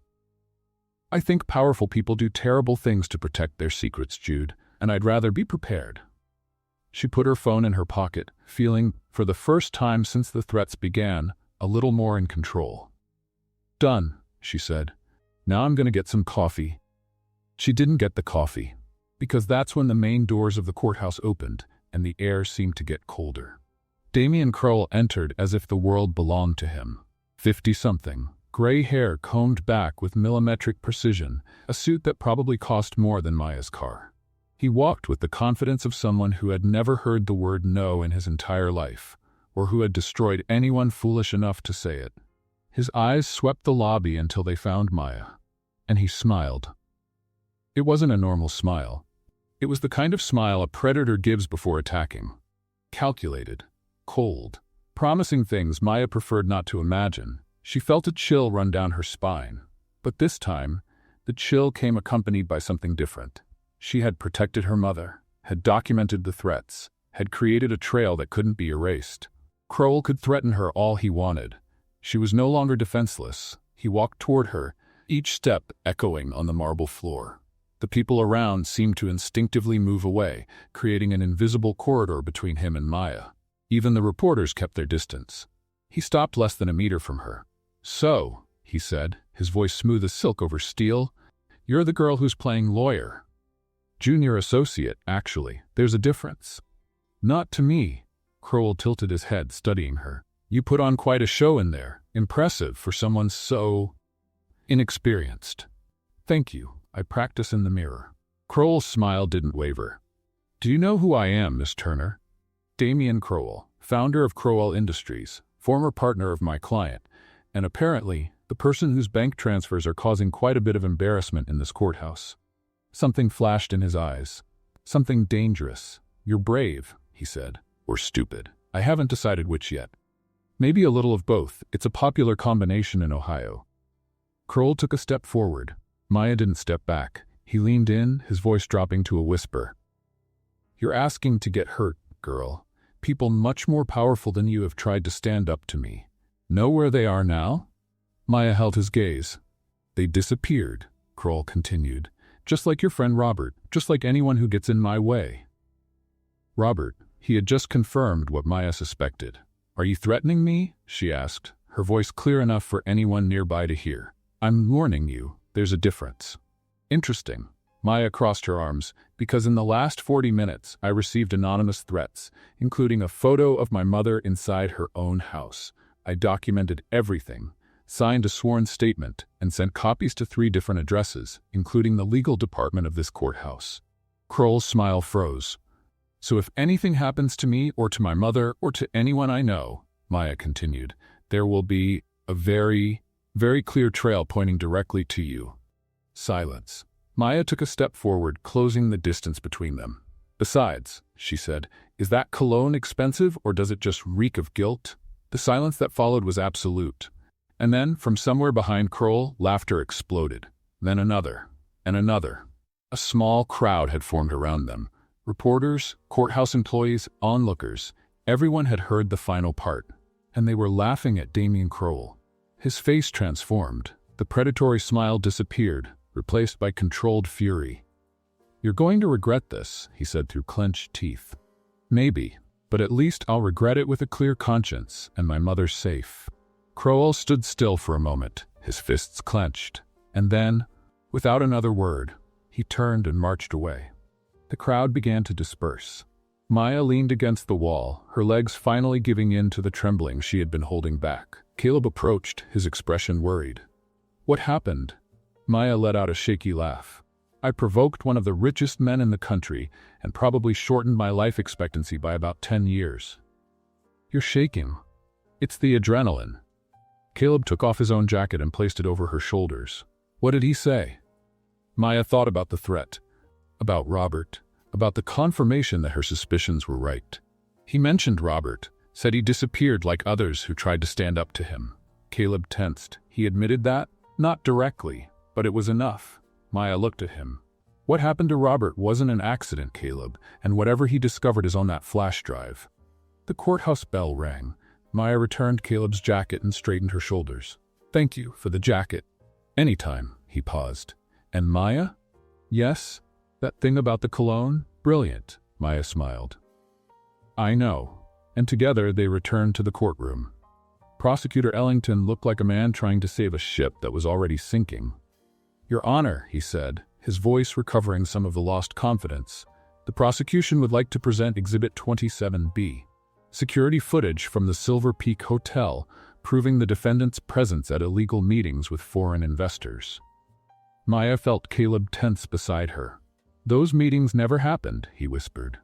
Speaker 1: I think powerful people do terrible things to protect their secrets, Jude, and I'd rather be prepared. She put her phone in her pocket, feeling, for the first time since the threats began, a little more in control. "Done," she said. "Now I'm going to get some coffee." She didn't get the coffee, because that's when the main doors of the courthouse opened and the air seemed to get colder. Damien Crowell entered as if the world belonged to him. 50-something, gray hair combed back with millimetric precision, a suit that probably cost more than Maya's car. He walked with the confidence of someone who had never heard the word no in his entire life, or who had destroyed anyone foolish enough to say it. His eyes swept the lobby until they found Maya, and he smiled. It wasn't a normal smile. It was the kind of smile a predator gives before attacking. Calculated, cold, promising things Maya preferred not to imagine. She felt a chill run down her spine, but this time, the chill came accompanied by something different. She had protected her mother, had documented the threats, had created a trail that couldn't be erased. Crowell could threaten her all he wanted. She was no longer defenseless. He walked toward her, each step echoing on the marble floor. The people around seemed to instinctively move away, creating an invisible corridor between him and Maya. Even the reporters kept their distance. He stopped less than a meter from her. "So," he said, his voice smooth as silk over steel, "you're the girl who's playing lawyer." "Junior associate, actually. There's a difference." "Not to me." Crowell tilted his head, studying her. "You put on quite a show in there. Impressive for someone so inexperienced." "Thank you. I practice in the mirror." Crowell's smile didn't waver. "Do you know who I am, Miss Turner?" "Damien Crowell, founder of Crowell Industries, former partner of my client, and apparently the person whose bank transfers are causing quite a bit of embarrassment in this courthouse." Something flashed in his eyes. "Something dangerous. You're brave," he said. "Or stupid. I haven't decided which yet. Maybe a little of both. It's a popular combination in Ohio." Crowell took a step forward. Maya didn't step back. He leaned in, his voice dropping to a whisper. "You're asking to get hurt, girl. People much more powerful than you have tried to stand up to me. Know where they are now?" Maya held his gaze. "They disappeared," Crowell continued. "Just like your friend Robert, just like anyone who gets in my way." Robert, he had just confirmed what Maya suspected. "Are you threatening me?" she asked, her voice clear enough for anyone nearby to hear. "I'm warning you. There's a difference." "Interesting." Maya crossed her arms. "Because in the last 40 minutes, I received anonymous threats, including a photo of my mother inside her own house. I documented everything, signed a sworn statement, and sent copies to 3 different addresses, including the legal department of this courthouse." Crowell's smile froze. "So if anything happens to me or to my mother or to anyone I know," Maya continued, "there will be a very, very clear trail pointing directly to you." Silence. Maya took a step forward, closing the distance between them. "Besides," she said, "is that cologne expensive or does it just reek of guilt?" The silence that followed was absolute. And then, from somewhere behind Crowell, laughter exploded. Then another, and another. A small crowd had formed around them. Reporters, courthouse employees, onlookers. Everyone had heard the final part. And they were laughing at Damien Crowell. His face transformed. The predatory smile disappeared, replaced by controlled fury. "You're going to regret this," he said through clenched teeth. "Maybe, but at least I'll regret it with a clear conscience, and my mother's safe." Crowell stood still for a moment, his fists clenched, and then, without another word, he turned and marched away. The crowd began to disperse. Maya leaned against the wall, her legs finally giving in to the trembling she had been holding back. Caleb approached, his expression worried. "What happened?" Maya let out a shaky laugh. "I provoked one of the richest men in the country and probably shortened my life expectancy by about 10 years. "You're shaking." "It's the adrenaline." Caleb took off his own jacket and placed it over her shoulders. "What did he say?" Maya thought about the threat, about Robert, about the confirmation that her suspicions were right. He mentioned Robert, said he disappeared like others who tried to stand up to him. Caleb tensed. He admitted that? Not directly, but it was enough. Maya looked at him. "What happened to Robert wasn't an accident, Caleb, and whatever he discovered is on that flash drive." The courthouse bell rang. Maya returned Caleb's jacket and straightened her shoulders. "Thank you for the jacket." "Anytime," he paused. "And Maya?" "Yes? That thing about the cologne? Brilliant," Maya smiled. I know. And together they returned to the courtroom. Prosecutor Ellington looked like a man trying to save a ship that was already sinking. Your Honor, he said, his voice recovering some of the lost confidence, the prosecution would like to present Exhibit 27B, security footage from the Silver Peak Hotel proving the defendant's presence at illegal meetings with foreign investors. Maya felt Caleb tense beside her. Those meetings never happened, he whispered.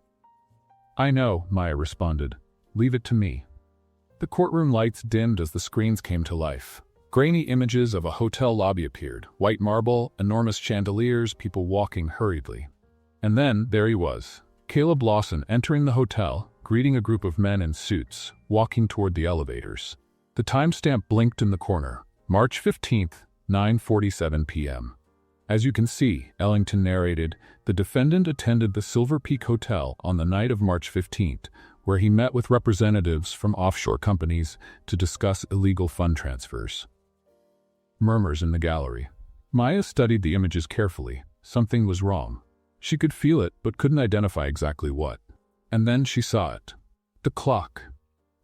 Speaker 1: I know, Maya responded. Leave it to me. The courtroom lights dimmed as the screens came to life. Grainy images of a hotel lobby appeared, white marble, enormous chandeliers, people walking hurriedly. And then, there he was, Caleb Lawson entering the hotel, greeting a group of men in suits, walking toward the elevators. The timestamp blinked in the corner, March 15th, 9:47 p.m. As you can see, Ellington narrated, the defendant attended the Silver Peak Hotel on the night of March 15th, where he met with representatives from offshore companies to discuss illegal fund transfers. Murmurs in the gallery. Maya studied the images carefully. Something was wrong. She could feel it, but couldn't identify exactly what. And then she saw it. The clock.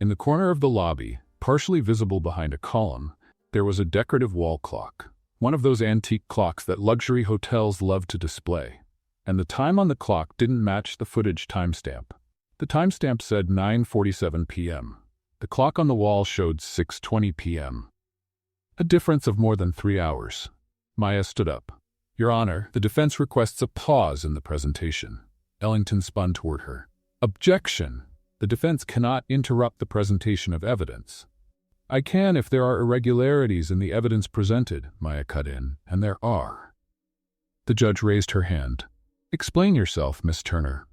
Speaker 1: In the corner of the lobby, partially visible behind a column, there was a decorative wall clock. One of those antique clocks that luxury hotels love to display. And the time on the clock didn't match the footage timestamp. The timestamp said 9:47 p.m. The clock on the wall showed 6:20 p.m. A difference of more than 3 hours. Maya stood up. Your Honor, the defense requests a pause in the presentation. Ellington spun toward her. Objection! The defense cannot interrupt the presentation of evidence. I can if there are irregularities in the evidence presented, Maya cut in, and there are. The judge raised her hand. Explain yourself, Miss Turner.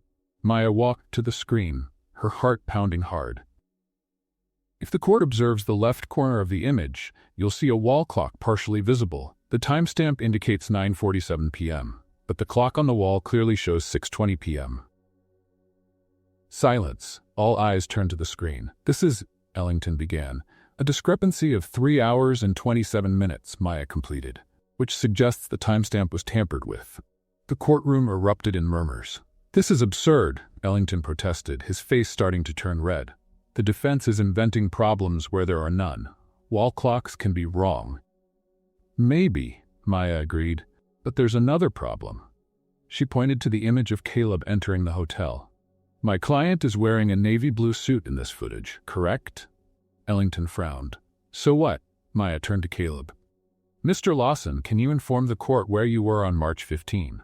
Speaker 1: Maya walked to the screen, her heart pounding hard. If the court observes the left corner of the image, you'll see a wall clock partially visible. The timestamp indicates 9:47 p.m., but the clock on the wall clearly shows 6:20 p.m. Silence. All eyes turned to the screen. This is, Ellington began, a discrepancy of 3 hours and 27 minutes, Maya completed, which suggests the timestamp was tampered with. The courtroom erupted in murmurs. This is absurd, Ellington protested, his face starting to turn red. The defense is inventing problems where there are none. Wall clocks can be wrong. Maybe, Maya agreed, but there's another problem. She pointed to the image of Caleb entering the hotel. My client is wearing a navy blue suit in this footage, correct? Ellington frowned. So what? Maya turned to Caleb. Mr. Lawson, can you inform the court where you were on March 15?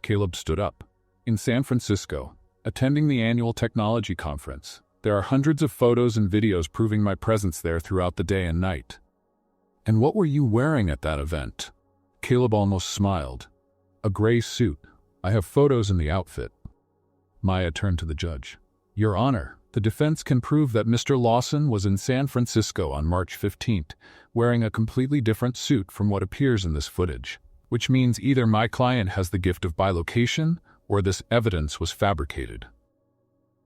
Speaker 1: Caleb stood up. In San Francisco, attending the annual technology conference. There are hundreds of photos and videos proving my presence there throughout the day and night. And what were you wearing at that event? Caleb almost smiled. A gray suit. I have photos in the outfit. Maya turned to the judge. Your Honor, the defense can prove that Mr. Lawson was in San Francisco on March 15th, wearing a completely different suit from what appears in this footage, which means either my client has the gift of bilocation or this evidence was fabricated.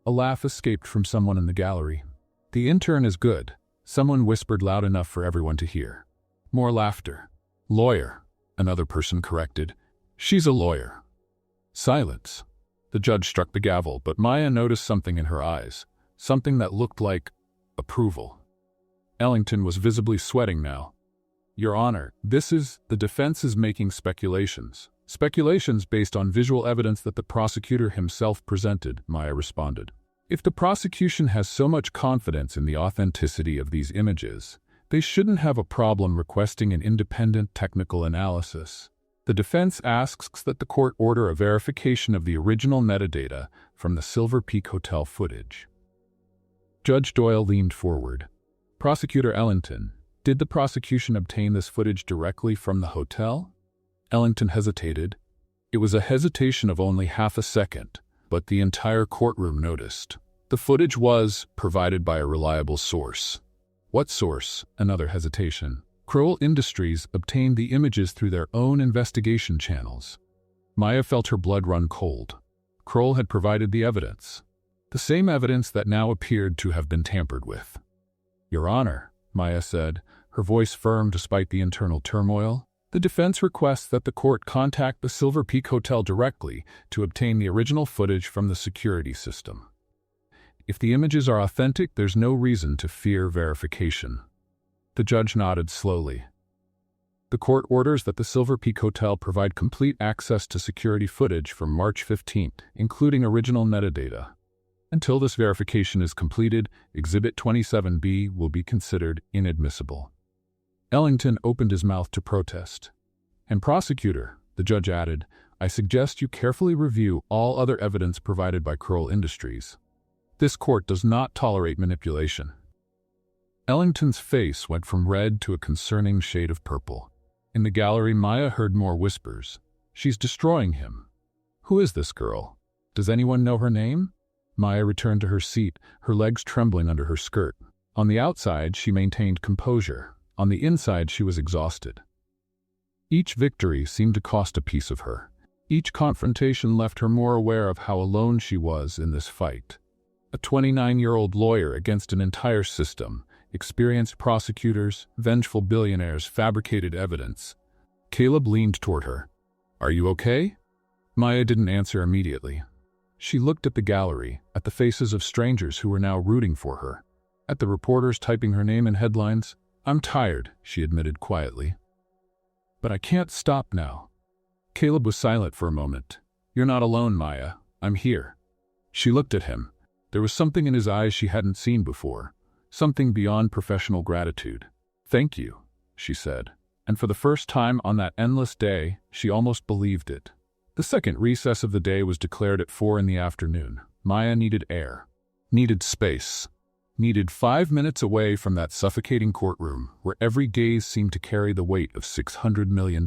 Speaker 1: A laugh escaped from someone in the gallery. The intern is good, someone whispered loud enough for everyone to hear. More laughter. Lawyer, another person corrected. She's a lawyer. Silence. The judge struck the gavel, but Maya noticed something in her eyes, something that looked like approval. Ellington was visibly sweating now. Your Honor, the defense is making speculations. Speculations based on visual evidence that the prosecutor himself presented, Maya responded. If the prosecution has so much confidence in the authenticity of these images, they shouldn't have a problem requesting an independent technical analysis. The defense asks that the court order a verification of the original metadata from the Silver Peak Hotel footage. Judge Doyle leaned forward. Prosecutor Ellington, did the prosecution obtain this footage directly from the hotel? Ellington hesitated. It was a hesitation of only half a second, but the entire courtroom noticed. The footage was provided by a reliable source. What source? Another hesitation. Kroll Industries obtained the images through their own investigation channels. Maya felt her blood run cold. Kroll had provided the evidence. The same evidence that now appeared to have been tampered with. Your Honor, Maya said, her voice firm despite the internal turmoil. The defense requests that the court contact the Silver Peak Hotel directly to obtain the original footage from the security system. If the images are authentic, there's no reason to fear verification. The judge nodded slowly. The court orders that the Silver Peak Hotel provide complete access to security footage from March 15th, including original metadata. Until this verification is completed, Exhibit 27B will be considered inadmissible. Ellington opened his mouth to protest. And prosecutor, the judge added, I suggest you carefully review all other evidence provided by Kroll Industries. This court does not tolerate manipulation. Ellington's face went from red to a concerning shade of purple. In the gallery, Maya heard more whispers. She's destroying him. Who is this girl? Does anyone know her name? Maya returned to her seat, her legs trembling under her skirt. On the outside, she maintained composure. On the inside, she was exhausted. Each victory seemed to cost a piece of her. Each confrontation left her more aware of how alone she was in this fight. A 29-year-old lawyer against an entire system, experienced prosecutors, vengeful billionaires, fabricated evidence. Caleb leaned toward her. Are you okay? Maya didn't answer immediately. She looked at the gallery, at the faces of strangers who were now rooting for her, at the reporters typing her name in headlines. I'm tired, she admitted quietly. But I can't stop now. Caleb was silent for a moment. You're not alone, Maya. I'm here. She looked at him. There was something in his eyes she hadn't seen before, something beyond professional gratitude. Thank you, she said. And for the first time on that endless day, she almost believed it. The second recess of the day was declared at 4 p.m. Maya needed air, needed space, needed 5 minutes away from that suffocating courtroom where every gaze seemed to carry the weight of $600 million.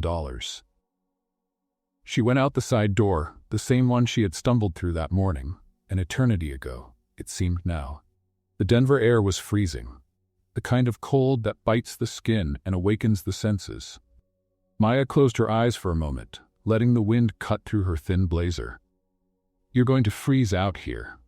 Speaker 1: She went out the side door, the same one she had stumbled through that morning, an eternity ago, it seemed now. The Denver air was freezing, the kind of cold that bites the skin and awakens the senses. Maya closed her eyes for a moment, letting the wind cut through her thin blazer. You're going to freeze out here.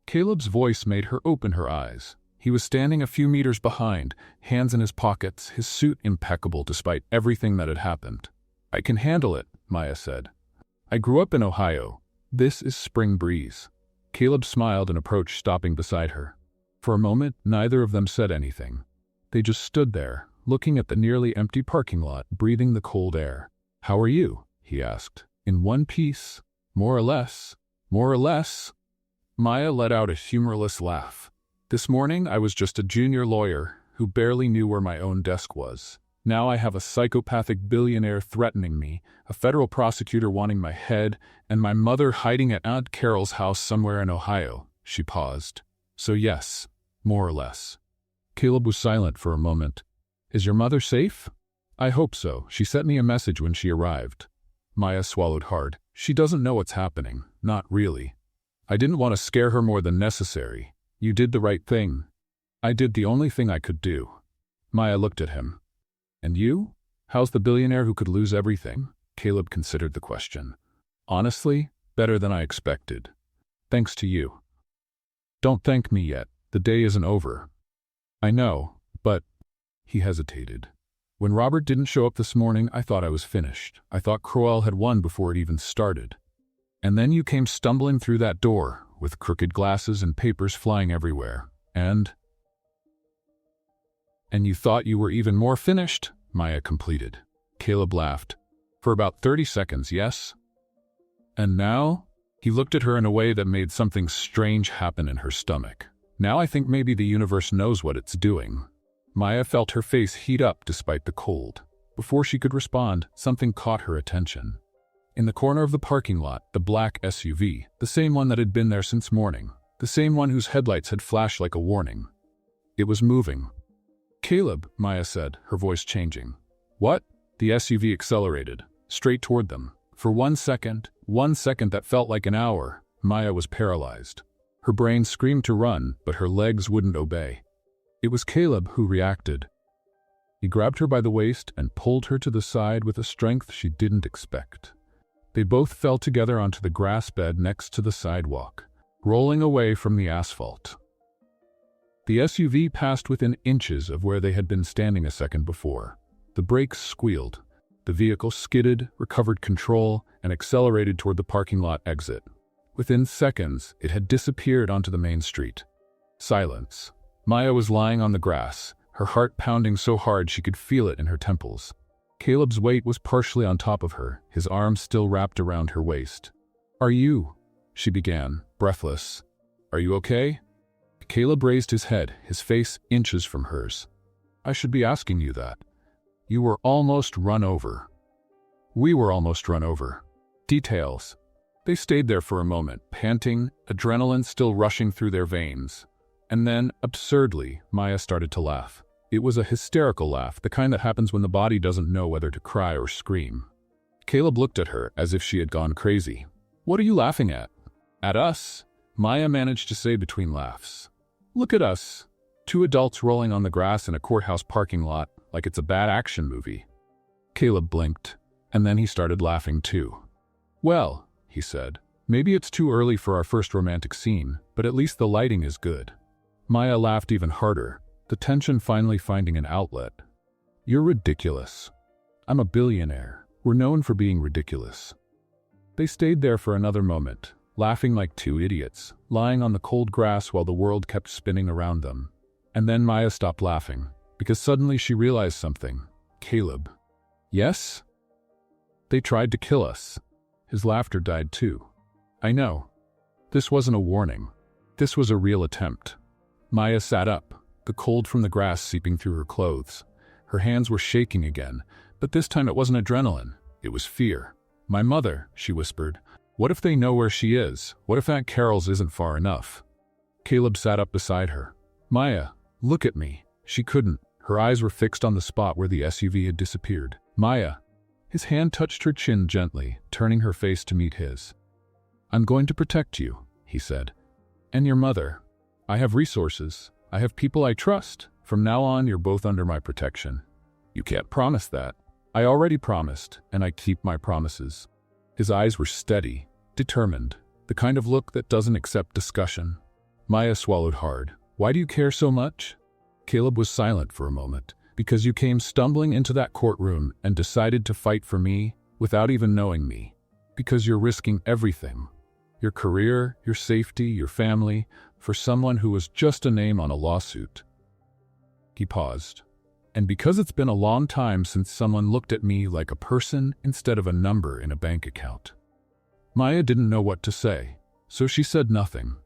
Speaker 1: Caleb's voice made her open her eyes. He was standing a few meters behind, hands in his pockets, his suit impeccable despite everything that had happened. I can handle it, Maya said. I grew up in Ohio. This is spring breeze. Caleb smiled and approached, stopping beside her. For a moment, neither of them said anything. They just stood there, looking at the nearly empty parking lot, breathing the cold air. How are you? He asked. In one piece? More or less? More or less? Maya let out a humorless laugh. This morning, I was just a junior lawyer who barely knew where my own desk was. Now I have a psychopathic billionaire threatening me, a federal prosecutor wanting my head, and my mother hiding at Aunt Carol's house somewhere in Ohio. She paused. So yes, more or less. Caleb was silent for a moment. Is your mother safe? I hope so. She sent me a message when she arrived. Maya swallowed hard. She doesn't know what's happening. Not really. I didn't want to scare her more than necessary. You did the right thing. I did the only thing I could do. Maya looked at him. And you? How's the billionaire who could lose everything? Caleb considered the question. Honestly, better than I expected. Thanks to you. Don't thank me yet. The day isn't over. I know, but... He hesitated. When Robert didn't show up this morning, I thought I was finished. I thought Crowell had won before it even started. And then you came stumbling through that door, with crooked glasses and papers flying everywhere. And you thought you were even more finished? Maya completed. Caleb laughed. For about 30 seconds, yes? And now? He looked at her in a way that made something strange happen in her stomach. Now I think maybe the universe knows what it's doing. Maya felt her face heat up despite the cold. Before she could respond, something caught her attention. In the corner of the parking lot, the black SUV, the same one that had been there since morning, the same one whose headlights had flashed like a warning. It was moving. Caleb, Maya said, her voice changing. What? The SUV accelerated, straight toward them. For 1 second that felt like an hour, Maya was paralyzed. Her brain screamed to run, but her legs wouldn't obey. It was Caleb who reacted. He grabbed her by the waist and pulled her to the side with a strength she didn't expect. They both fell together onto the grass bed next to the sidewalk, rolling away from the asphalt. The SUV passed within inches of where they had been standing a second before. The brakes squealed. The vehicle skidded, recovered control, and accelerated toward the parking lot exit. Within seconds, it had disappeared onto the main street. Silence. Maya was lying on the grass, her heart pounding so hard she could feel it in her temples. Caleb's weight was partially on top of her, his arms still wrapped around her waist. "Are you?" she began, breathless. "Are you okay?" Caleb raised his head, his face inches from hers. "I should be asking you that. You were almost run over." "We were almost run over." Details. They stayed there for a moment, panting, adrenaline still rushing through their veins. And then, absurdly, Maya started to laugh. It was a hysterical laugh, the kind that happens when the body doesn't know whether to cry or scream. Caleb looked at her as if she had gone crazy. "What are you laughing at?" "At us," Maya managed to say between laughs. "Look at us. Two adults rolling on the grass in a courthouse parking lot, like it's a bad action movie." Caleb blinked, and then he started laughing too. "Well," he said, "maybe it's too early for our first romantic scene, but at least the lighting is good." Maya laughed even harder, the tension finally finding an outlet. "You're ridiculous. I'm a billionaire. We're known for being ridiculous." They stayed there for another moment, laughing like two idiots, lying on the cold grass while the world kept spinning around them. And then Maya stopped laughing, because suddenly she realized something. "Caleb." "Yes?" "They tried to kill us." His laughter died too. "I know. This wasn't a warning. This was a real attempt." Maya sat up, the cold from the grass seeping through her clothes. Her hands were shaking again, but this time it wasn't adrenaline, it was fear. "My mother," she whispered. "What if they know where she is? What if Aunt Carol's isn't far enough?" Caleb sat up beside her. "Maya, look at me." She couldn't. Her eyes were fixed on the spot where the SUV had disappeared. "Maya." His hand touched her chin gently, turning her face to meet his. "I'm going to protect you," he said. "And your mother. I have resources. I have people I trust. From now on, you're both under my protection." "You can't promise that." "I already promised, and I keep my promises." His eyes were steady, determined, the kind of look that doesn't accept discussion. Maya swallowed hard. "Why do you care so much?" Caleb was silent for a moment. "Because you came stumbling into that courtroom and decided to fight for me without even knowing me. Because you're risking everything. Your career, your safety, your family, for someone who was just a name on a lawsuit." He paused. "And because it's been a long time since someone looked at me like a person instead of a number in a bank account." Maya didn't know what to say, so she said nothing.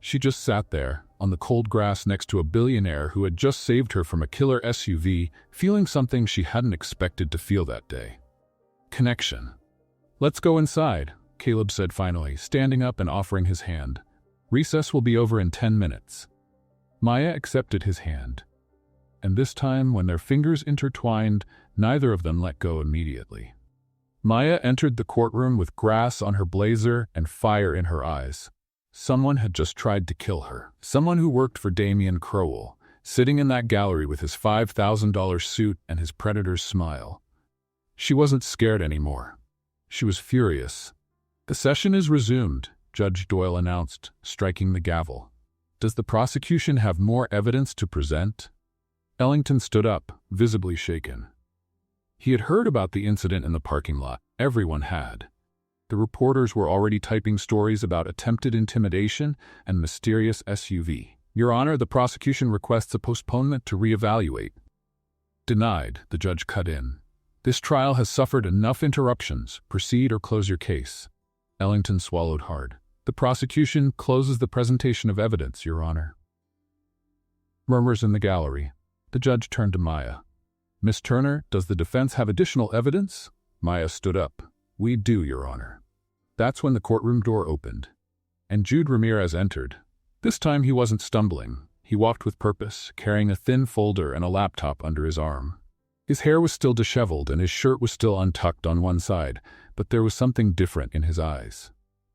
Speaker 1: She just sat there, on the cold grass next to a billionaire who had just saved her from a killer SUV, feeling something she hadn't expected to feel that day. Connection. "Let's go inside," Caleb said finally, standing up and offering his hand. "Recess will be over in 10 minutes. Maya accepted his hand. And this time, when their fingers intertwined, neither of them let go immediately. Maya entered the courtroom with grass on her blazer and fire in her eyes. Someone had just tried to kill her. Someone who worked for Damien Crowell, sitting in that gallery with his $5,000 suit and his predator's smile. She wasn't scared anymore. She was furious. "The session is resumed," Judge Doyle announced, striking the gavel. "Does the prosecution have more evidence to present?" Ellington stood up, visibly shaken. He had heard about the incident in the parking lot. Everyone had. The reporters were already typing stories about attempted intimidation and mysterious SUV. "Your Honor, the prosecution requests a postponement to reevaluate." "Denied," the judge cut in. "This trial has suffered enough interruptions. Proceed or close your case." Ellington swallowed hard. "The prosecution closes the presentation of evidence, Your Honor." Murmurs in the gallery. The judge turned to Maya. "Miss Turner, does the defense have additional evidence?" Maya stood up. "We do, Your Honor." That's when the courtroom door opened, and Jude Ramirez entered. This time he wasn't stumbling. He walked with purpose, carrying a thin folder and a laptop under his arm. His hair was still disheveled and his shirt was still untucked on one side, but there was something different in his eyes.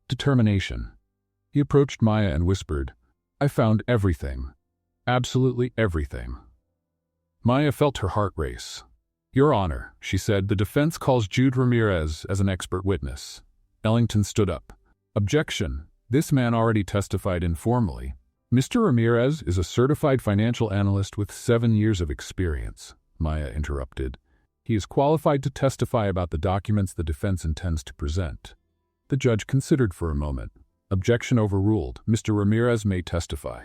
Speaker 1: Determination. He approached Maya and whispered, "I found everything. Absolutely everything." Maya felt her heart race. "Your Honor," she said, "the defense calls Jude Ramirez as an expert witness." Ellington stood up. "Objection. This man already testified informally. Mr. Ramirez is a certified financial analyst with 7 years of experience," Maya interrupted. "He is qualified to testify about the documents the defense intends to present." The judge considered for a moment. Objection overruled. Mr. Ramirez may testify.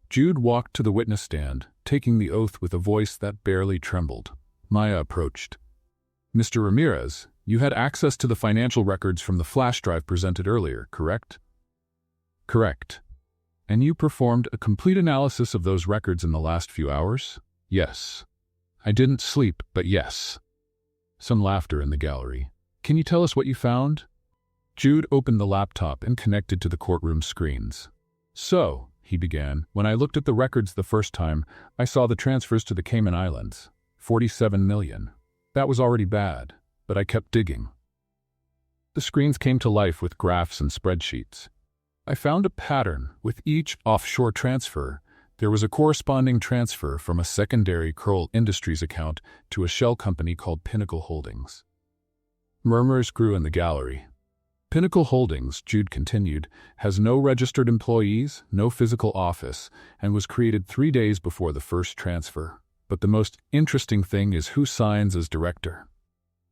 Speaker 1: Jude walked to the witness stand, taking the oath with a voice that barely trembled. Maya approached. Mr. Ramirez, you had access to the financial records from the flash drive presented earlier, correct? Correct. And you performed a complete analysis of those records in the last few hours? Yes. I didn't sleep, but yes. Some laughter in the gallery. Can you tell us what you found? Jude opened the laptop and connected to the courtroom screens. So, he began, when I looked at the records the first time, I saw the transfers to the Cayman Islands. 47 million. That was already bad, but I kept digging. The screens came to life with graphs and spreadsheets. I found a pattern. With each offshore transfer, there was a corresponding transfer from a secondary Curl Industries account to a shell company called Pinnacle Holdings. Murmurs grew in the gallery. Pinnacle Holdings, Jude continued, has no registered employees, no physical office, and was created 3 days before the first transfer. But the most interesting thing is who signs as director.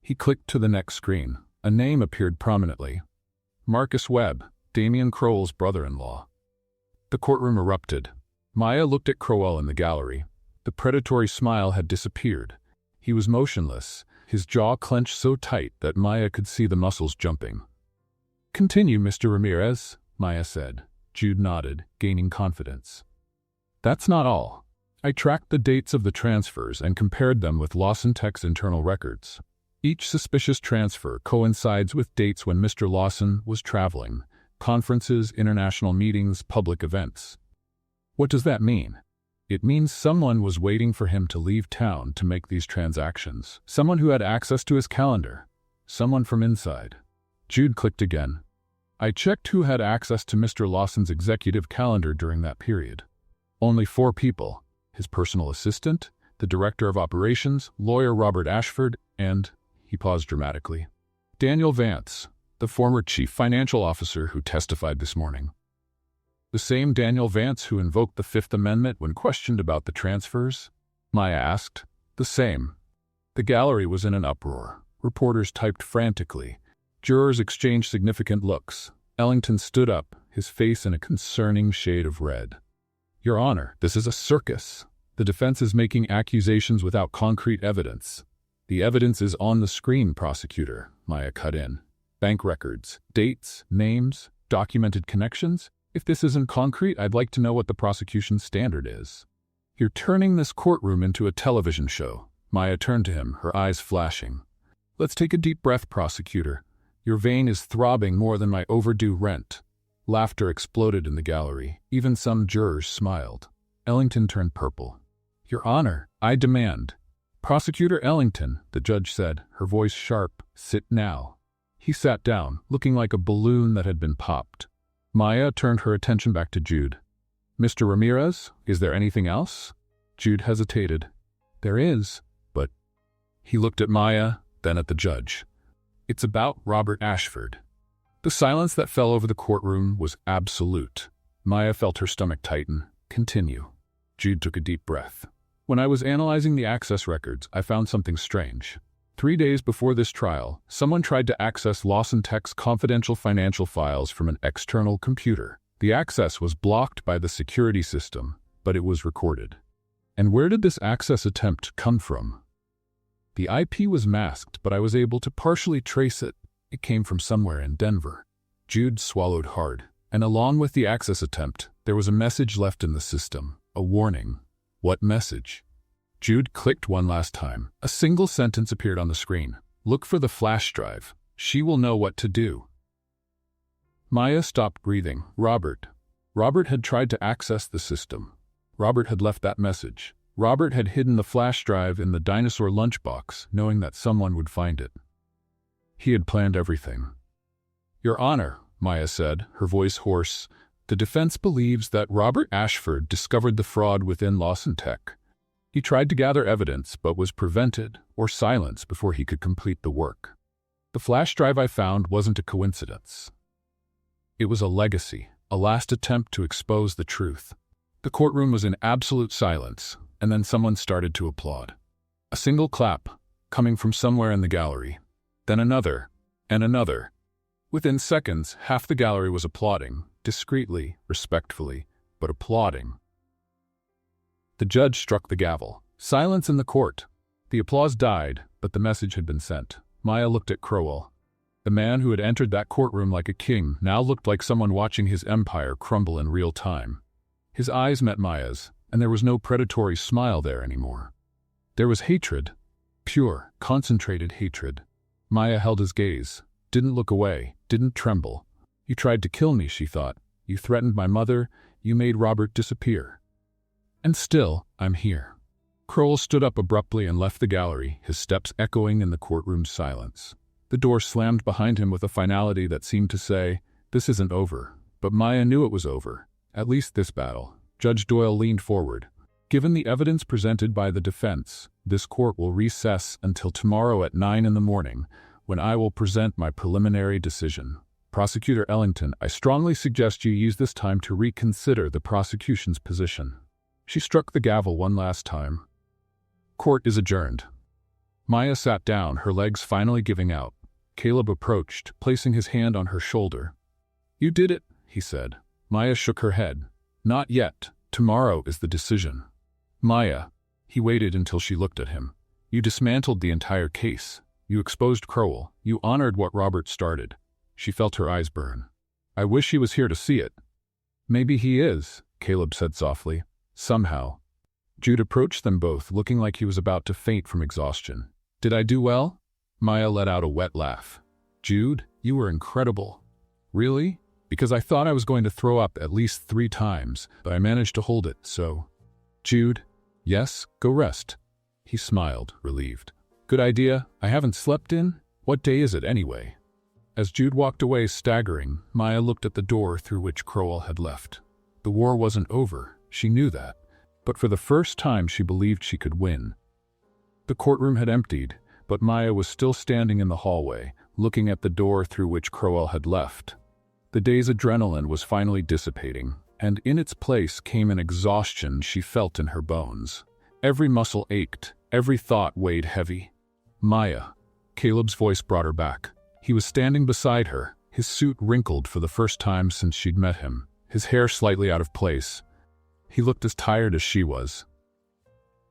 Speaker 1: He clicked to the next screen. A name appeared prominently. Marcus Webb, Damian Crowell's brother-in-law. The courtroom erupted. Maya looked at Crowell in the gallery. The predatory smile had disappeared. He was motionless, his jaw clenched so tight that Maya could see the muscles jumping. Continue, Mr. Ramirez, Maya said. Jude nodded, gaining confidence. That's not all. I tracked the dates of the transfers and compared them with Lawson Tech's internal records. Each suspicious transfer coincides with dates when Mr. Lawson was traveling, conferences, international meetings, public events. What does that mean? It means someone was waiting for him to leave town to make these transactions. Someone who had access to his calendar. Someone from inside. Jude clicked again. I checked who had access to Mr. Lawson's executive calendar during that period. Only 4 people. His personal assistant, the director of operations, lawyer Robert Ashford, and, he paused dramatically, Daniel Vance, the former chief financial officer who testified this morning. The same Daniel Vance who invoked the Fifth Amendment when questioned about the transfers? Maya asked. The same. The gallery was in an uproar. Reporters typed frantically. Jurors exchanged significant looks. Ellington stood up, his face in a concerning shade of red. Your Honor, this is a circus. The defense is making accusations without concrete evidence. The evidence is on the screen, prosecutor, Maya cut in. Bank records, dates, names, documented connections. If this isn't concrete, I'd like to know what the prosecution standard is. You're turning this courtroom into a television show. Maya turned to him, her eyes flashing. Let's take a deep breath, prosecutor. Your vein is throbbing more than my overdue rent. Laughter exploded in the gallery. Even some jurors smiled. Ellington turned purple. Your Honor, I demand. Prosecutor Ellington, the judge said, her voice sharp, sit now. He sat down, looking like a balloon that had been popped. Maya turned her attention back to Jude. Mr. Ramirez, is there anything else? Jude hesitated. There is, but... He looked at Maya, then at the judge. It's about Robert Ashford. The silence that fell over the courtroom was absolute. Maya felt her stomach tighten. Continue. Jude took a deep breath. When I was analyzing the access records, I found something strange. 3 days before this trial, someone tried to access Lawson Tech's confidential financial files from an external computer. The access was blocked by the security system, but it was recorded. And where did this access attempt come from? The IP was masked, but I was able to partially trace it. It came from somewhere in Denver. Jude swallowed hard, and along with the access attempt, there was a message left in the system, a warning. What message? Jude clicked one last time. A single sentence appeared on the screen. Look for the flash drive. She will know what to do. Maya stopped breathing. Robert had tried to access the system. Robert had left that message. Robert had hidden the flash drive in the dinosaur lunchbox, knowing that someone would find it. He had planned everything. Your Honor, Maya said, her voice hoarse, the defense believes that Robert Ashford discovered the fraud within Lawson Tech. He tried to gather evidence, but was prevented or silenced before he could complete the work. The flash drive I found wasn't a coincidence. It was a legacy, a last attempt to expose the truth. The courtroom was in absolute silence, and then someone started to applaud. A single clap, coming from somewhere in the gallery. Then another, and another. Within seconds, half the gallery was applauding, discreetly, respectfully, but applauding. The judge struck the gavel. Silence in the court. The applause died, but the message had been sent. Maya looked at Crowell. The man who had entered that courtroom like a king now looked like someone watching his empire crumble in real time. His eyes met Maya's, and there was no predatory smile there anymore. There was hatred. Pure, concentrated hatred. Maya held his gaze, didn't look away, didn't tremble. You tried to kill me, she thought. You threatened my mother. You made Robert disappear. And still, I'm here. Crowell stood up abruptly and left the gallery, his steps echoing in the courtroom's silence. The door slammed behind him with a finality that seemed to say, this isn't over. But Maya knew it was over. At least this battle. Judge Doyle leaned forward. Given the evidence presented by the defense, this court will recess until tomorrow at 9 a.m, when I will present my preliminary decision. Prosecutor Ellington, I strongly suggest you use this time to reconsider the prosecution's position. She struck the gavel one last time. Court is adjourned. Maya sat down, her legs finally giving out. Caleb approached, placing his hand on her shoulder. You did it, he said. Maya shook her head. Not yet. Tomorrow is the decision. Maya. He waited until she looked at him. You dismantled the entire case. You exposed Crowell. You honored what Robert started. She felt her eyes burn. I wish he was here to see it. Maybe he is, Caleb said softly. Somehow. Jude approached them both, looking like he was about to faint from exhaustion. Did I do well? Maya let out a wet laugh. Jude, you were incredible. Really? Because I thought I was going to throw up at least 3 times, but I managed to hold it, so... Jude? Yes, go rest. He smiled, relieved. Good idea. I haven't slept in. What day is it anyway? As Jude walked away staggering, Maya looked at the door through which Crowell had left. The war wasn't over, she knew that, but for the first time she believed she could win. The courtroom had emptied, but Maya was still standing in the hallway, looking at the door through which Crowell had left. The day's adrenaline was finally dissipating, and in its place came an exhaustion she felt in her bones. Every muscle ached, every thought weighed heavy. Maya. Caleb's voice brought her back. He was standing beside her, his suit wrinkled for the first time since she'd met him, his hair slightly out of place. He looked as tired as she was.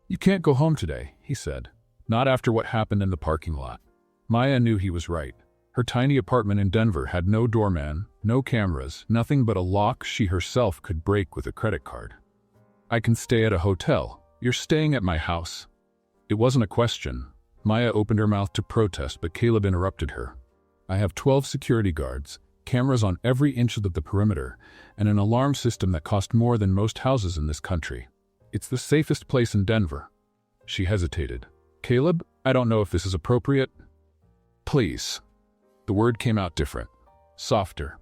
Speaker 1: You can't go home today, he said. Not after what happened in the parking lot. Maya knew he was right. Her tiny apartment in Denver had no doorman, no cameras, nothing but a lock she herself could break with a credit card. I can stay at a hotel. You're staying at my house. It wasn't a question. Maya opened her mouth to protest, but Caleb interrupted her. I have 12 security guards, cameras on every inch of the perimeter, and an alarm system that cost more than most houses in this country. It's the safest place in Denver. She hesitated. Caleb, I don't know if this is appropriate. Please. The word came out different, softer,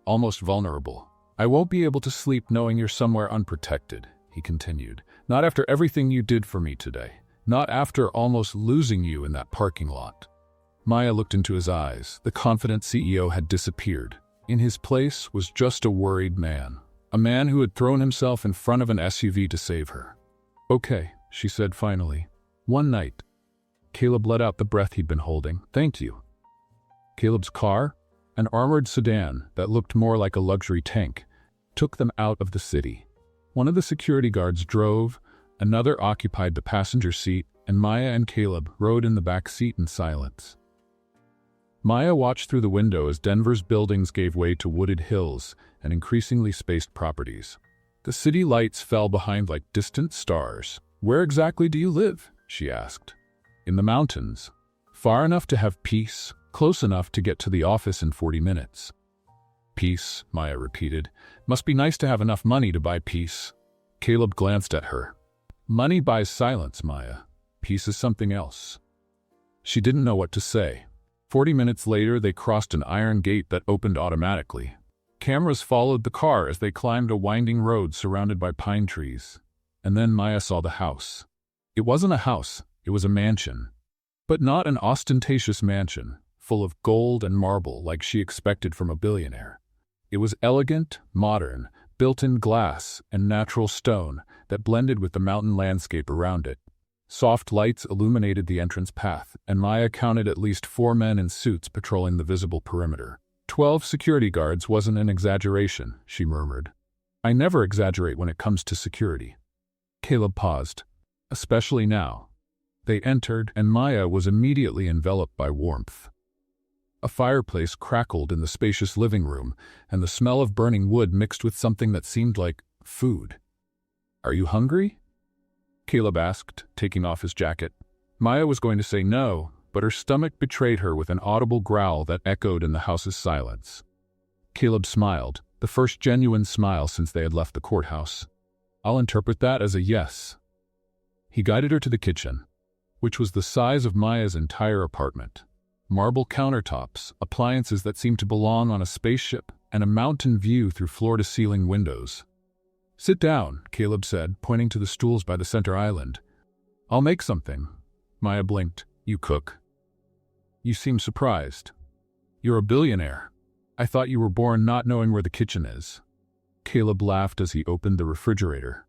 Speaker 1: almost vulnerable. I won't be able to sleep knowing you're somewhere unprotected, he continued. Not after everything you did for me today. Not after almost losing you in that parking lot. Maya looked into his eyes. The confident CEO had disappeared. In his place was just a worried man. A man who had thrown himself in front of an SUV to save her. Okay, she said finally. One night. Caleb let out the breath he'd been holding. Thank you. Caleb's car, an armored sedan that looked more like a luxury tank, took them out of the city. One of the security guards drove, another occupied the passenger seat, and Maya and Caleb rode in the back seat in silence. Maya watched through the window as Denver's buildings gave way to wooded hills and increasingly spaced properties. The city lights fell behind like distant stars. Where exactly do you live? She asked. In the mountains. Far enough to have peace, close enough to get to the office in 40 minutes. Peace, Maya repeated. Must be nice to have enough money to buy peace. Caleb glanced at her. Money buys silence, Maya. Peace is something else. She didn't know what to say. 40 minutes later, they crossed an iron gate that opened automatically. Cameras followed the car as they climbed a winding road surrounded by pine trees. And then Maya saw the house. It wasn't a house, it was a mansion. But not an ostentatious mansion, full of gold and marble like she expected from a billionaire. It was elegant, modern, built in glass and natural stone that blended with the mountain landscape around it. Soft lights illuminated the entrance path, and Maya counted at least 4 men in suits patrolling the visible perimeter. 12 security guards wasn't an exaggeration, she murmured. I never exaggerate when it comes to security. Caleb paused. Especially now. They entered, and Maya was immediately enveloped by warmth. A fireplace crackled in the spacious living room, and the smell of burning wood mixed with something that seemed like food. Are you hungry? Caleb asked, taking off his jacket. Maya was going to say no, but her stomach betrayed her with an audible growl that echoed in the house's silence. Caleb smiled, the first genuine smile since they had left the courthouse. I'll interpret that as a yes. He guided her to the kitchen, which was the size of Maya's entire apartment. Marble countertops, appliances that seemed to belong on a spaceship, and a mountain view through floor-to-ceiling windows. Sit down, Caleb said, pointing to the stools by the center island. I'll make something. Maya blinked. You cook? You seem surprised. You're a billionaire. I thought you were born not knowing where the kitchen is. Caleb laughed as he opened the refrigerator.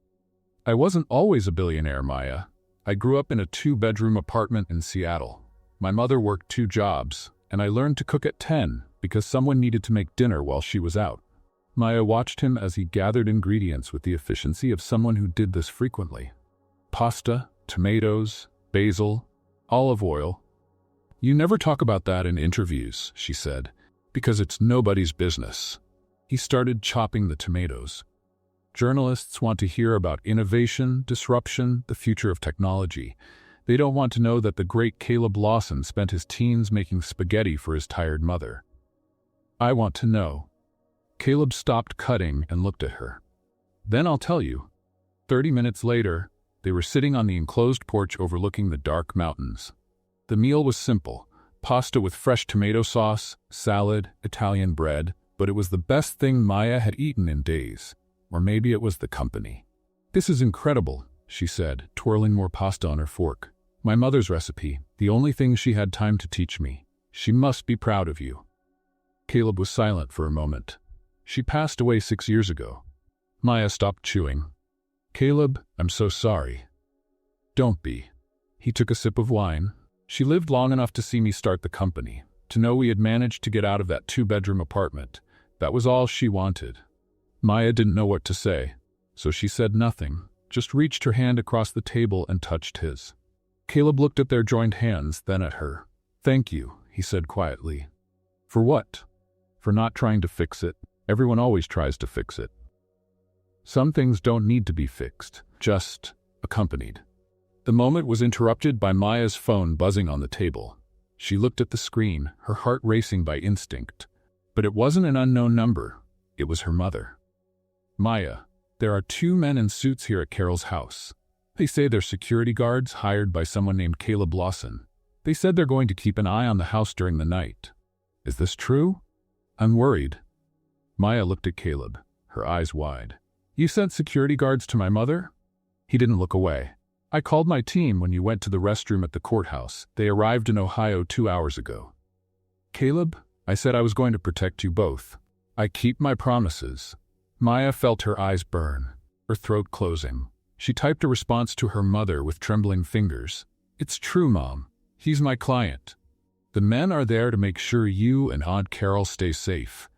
Speaker 1: I wasn't always a billionaire, Maya. I grew up in a 2-bedroom apartment in Seattle. My mother worked 2 jobs, and I learned to cook at 10 because someone needed to make dinner while she was out. Maya watched him as he gathered ingredients with the efficiency of someone who did this frequently. Pasta, tomatoes, basil, olive oil. You never talk about that in interviews, she said, because it's nobody's business. He started chopping the tomatoes. Journalists want to hear about innovation, disruption, the future of technology. They don't want to know that the great Caleb Lawson spent his teens making spaghetti for his tired mother. I want to know. Caleb stopped cutting and looked at her. Then I'll tell you. 30 minutes later, they were sitting on the enclosed porch overlooking the dark mountains. The meal was simple, pasta with fresh tomato sauce, salad, Italian bread, but it was the best thing Maya had eaten in days. Or maybe it was the company. This is incredible, she said, twirling more pasta on her fork. My mother's recipe, the only thing she had time to teach me. She must be proud of you. Caleb was silent for a moment. She passed away 6 years ago. Maya stopped chewing. Caleb, I'm so sorry. Don't be. He took a sip of wine. She lived long enough to see me start the company, to know we had managed to get out of that 2-bedroom apartment. That was all she wanted. Maya didn't know what to say, so she said nothing, just reached her hand across the table and touched his. Caleb looked at their joined hands, then at her. Thank you, he said quietly. For what? For not trying to fix it. Everyone always tries to fix it. Some things don't need to be fixed, just accompanied. The moment was interrupted by Maya's phone buzzing on the table. She looked at the screen, her heart racing by instinct. But it wasn't an unknown number. It was her mother. Maya, there are 2 men in suits here at Carol's house. They say they're security guards hired by someone named Caleb Lawson. They said they're going to keep an eye on the house during the night. Is this true? I'm worried. Maya looked at Caleb, her eyes wide. You sent security guards to my mother? He didn't look away. I called my team when you went to the restroom at the courthouse. They arrived in Ohio 2 hours ago. Caleb, I said I was going to protect you both. I keep my promises. Maya felt her eyes burn, her throat closing. She typed a response to her mother with trembling fingers. It's true, Mom. He's my client. The men are there to make sure you and Aunt Carol stay safe.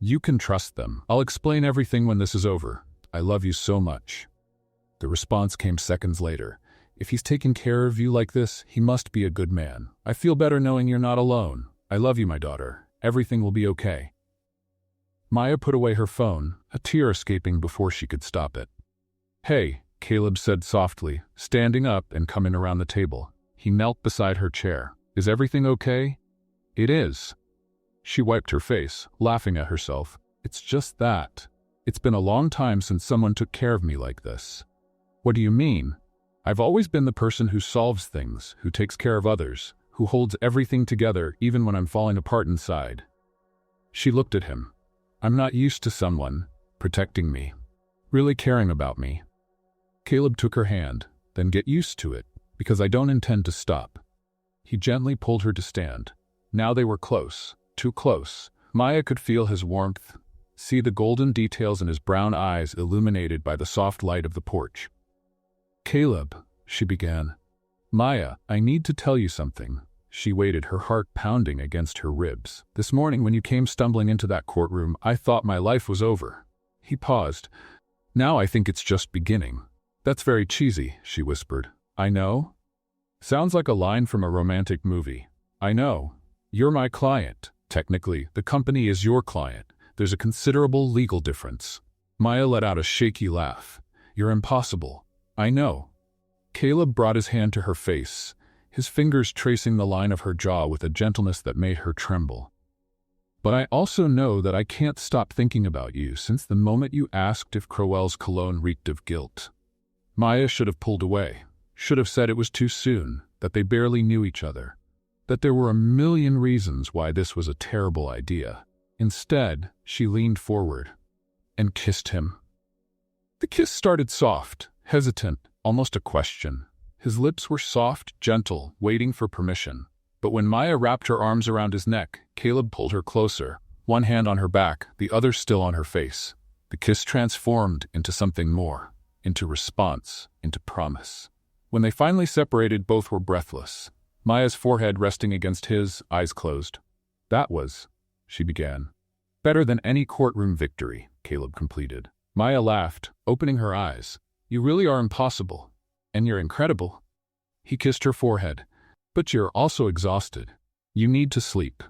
Speaker 1: You can trust them. I'll explain everything when this is over. I love you so much. The response came seconds later. If he's taking care of you like this, he must be a good man. I feel better knowing you're not alone. I love you, my daughter. Everything will be okay. Maya put away her phone, a tear escaping before she could stop it. Hey, Caleb said softly, standing up and coming around the table. He knelt beside her chair. Is everything okay? It is. She wiped her face, laughing at herself. It's just that. It's been a long time since someone took care of me like this. What do you mean? I've always been the person who solves things, who takes care of others, who holds everything together even when I'm falling apart inside. She looked at him. I'm not used to someone protecting me, really caring about me. Caleb took her hand, then get used to it, because I don't intend to stop. He gently pulled her to stand. Now they were close, too close. Maya could feel his warmth, see the golden details in his brown eyes illuminated by the soft light of the porch. Caleb, she began. Maya, I need to tell you something. She waited, her heart pounding against her ribs. "This morning when you came stumbling into that courtroom, I thought my life was over." He paused. "Now I think it's just beginning." "That's very cheesy," she whispered. "I know. Sounds like a line from a romantic movie. I know. You're my client. Technically, the company is your client. There's a considerable legal difference." Maya let out a shaky laugh. "You're impossible." "I know." Caleb brought his hand to her face, his fingers tracing the line of her jaw with a gentleness that made her tremble. "But I also know that I can't stop thinking about you since the moment you asked if Crowell's cologne reeked of guilt." Maya should have pulled away, should have said it was too soon, that they barely knew each other, that there were a million reasons why this was a terrible idea. Instead, she leaned forward and kissed him. The kiss started soft, hesitant, almost a question. His lips were soft, gentle, waiting for permission. But when Maya wrapped her arms around his neck, Caleb pulled her closer, one hand on her back, the other still on her face. The kiss transformed into something more, into response, into promise. When they finally separated, both were breathless, Maya's forehead resting against his, eyes closed. "That was," she began. "Better than any courtroom victory," Caleb completed. Maya laughed, opening her eyes. "You really are impossible. And you're incredible." He kissed her forehead. "But you're also exhausted. You need to sleep."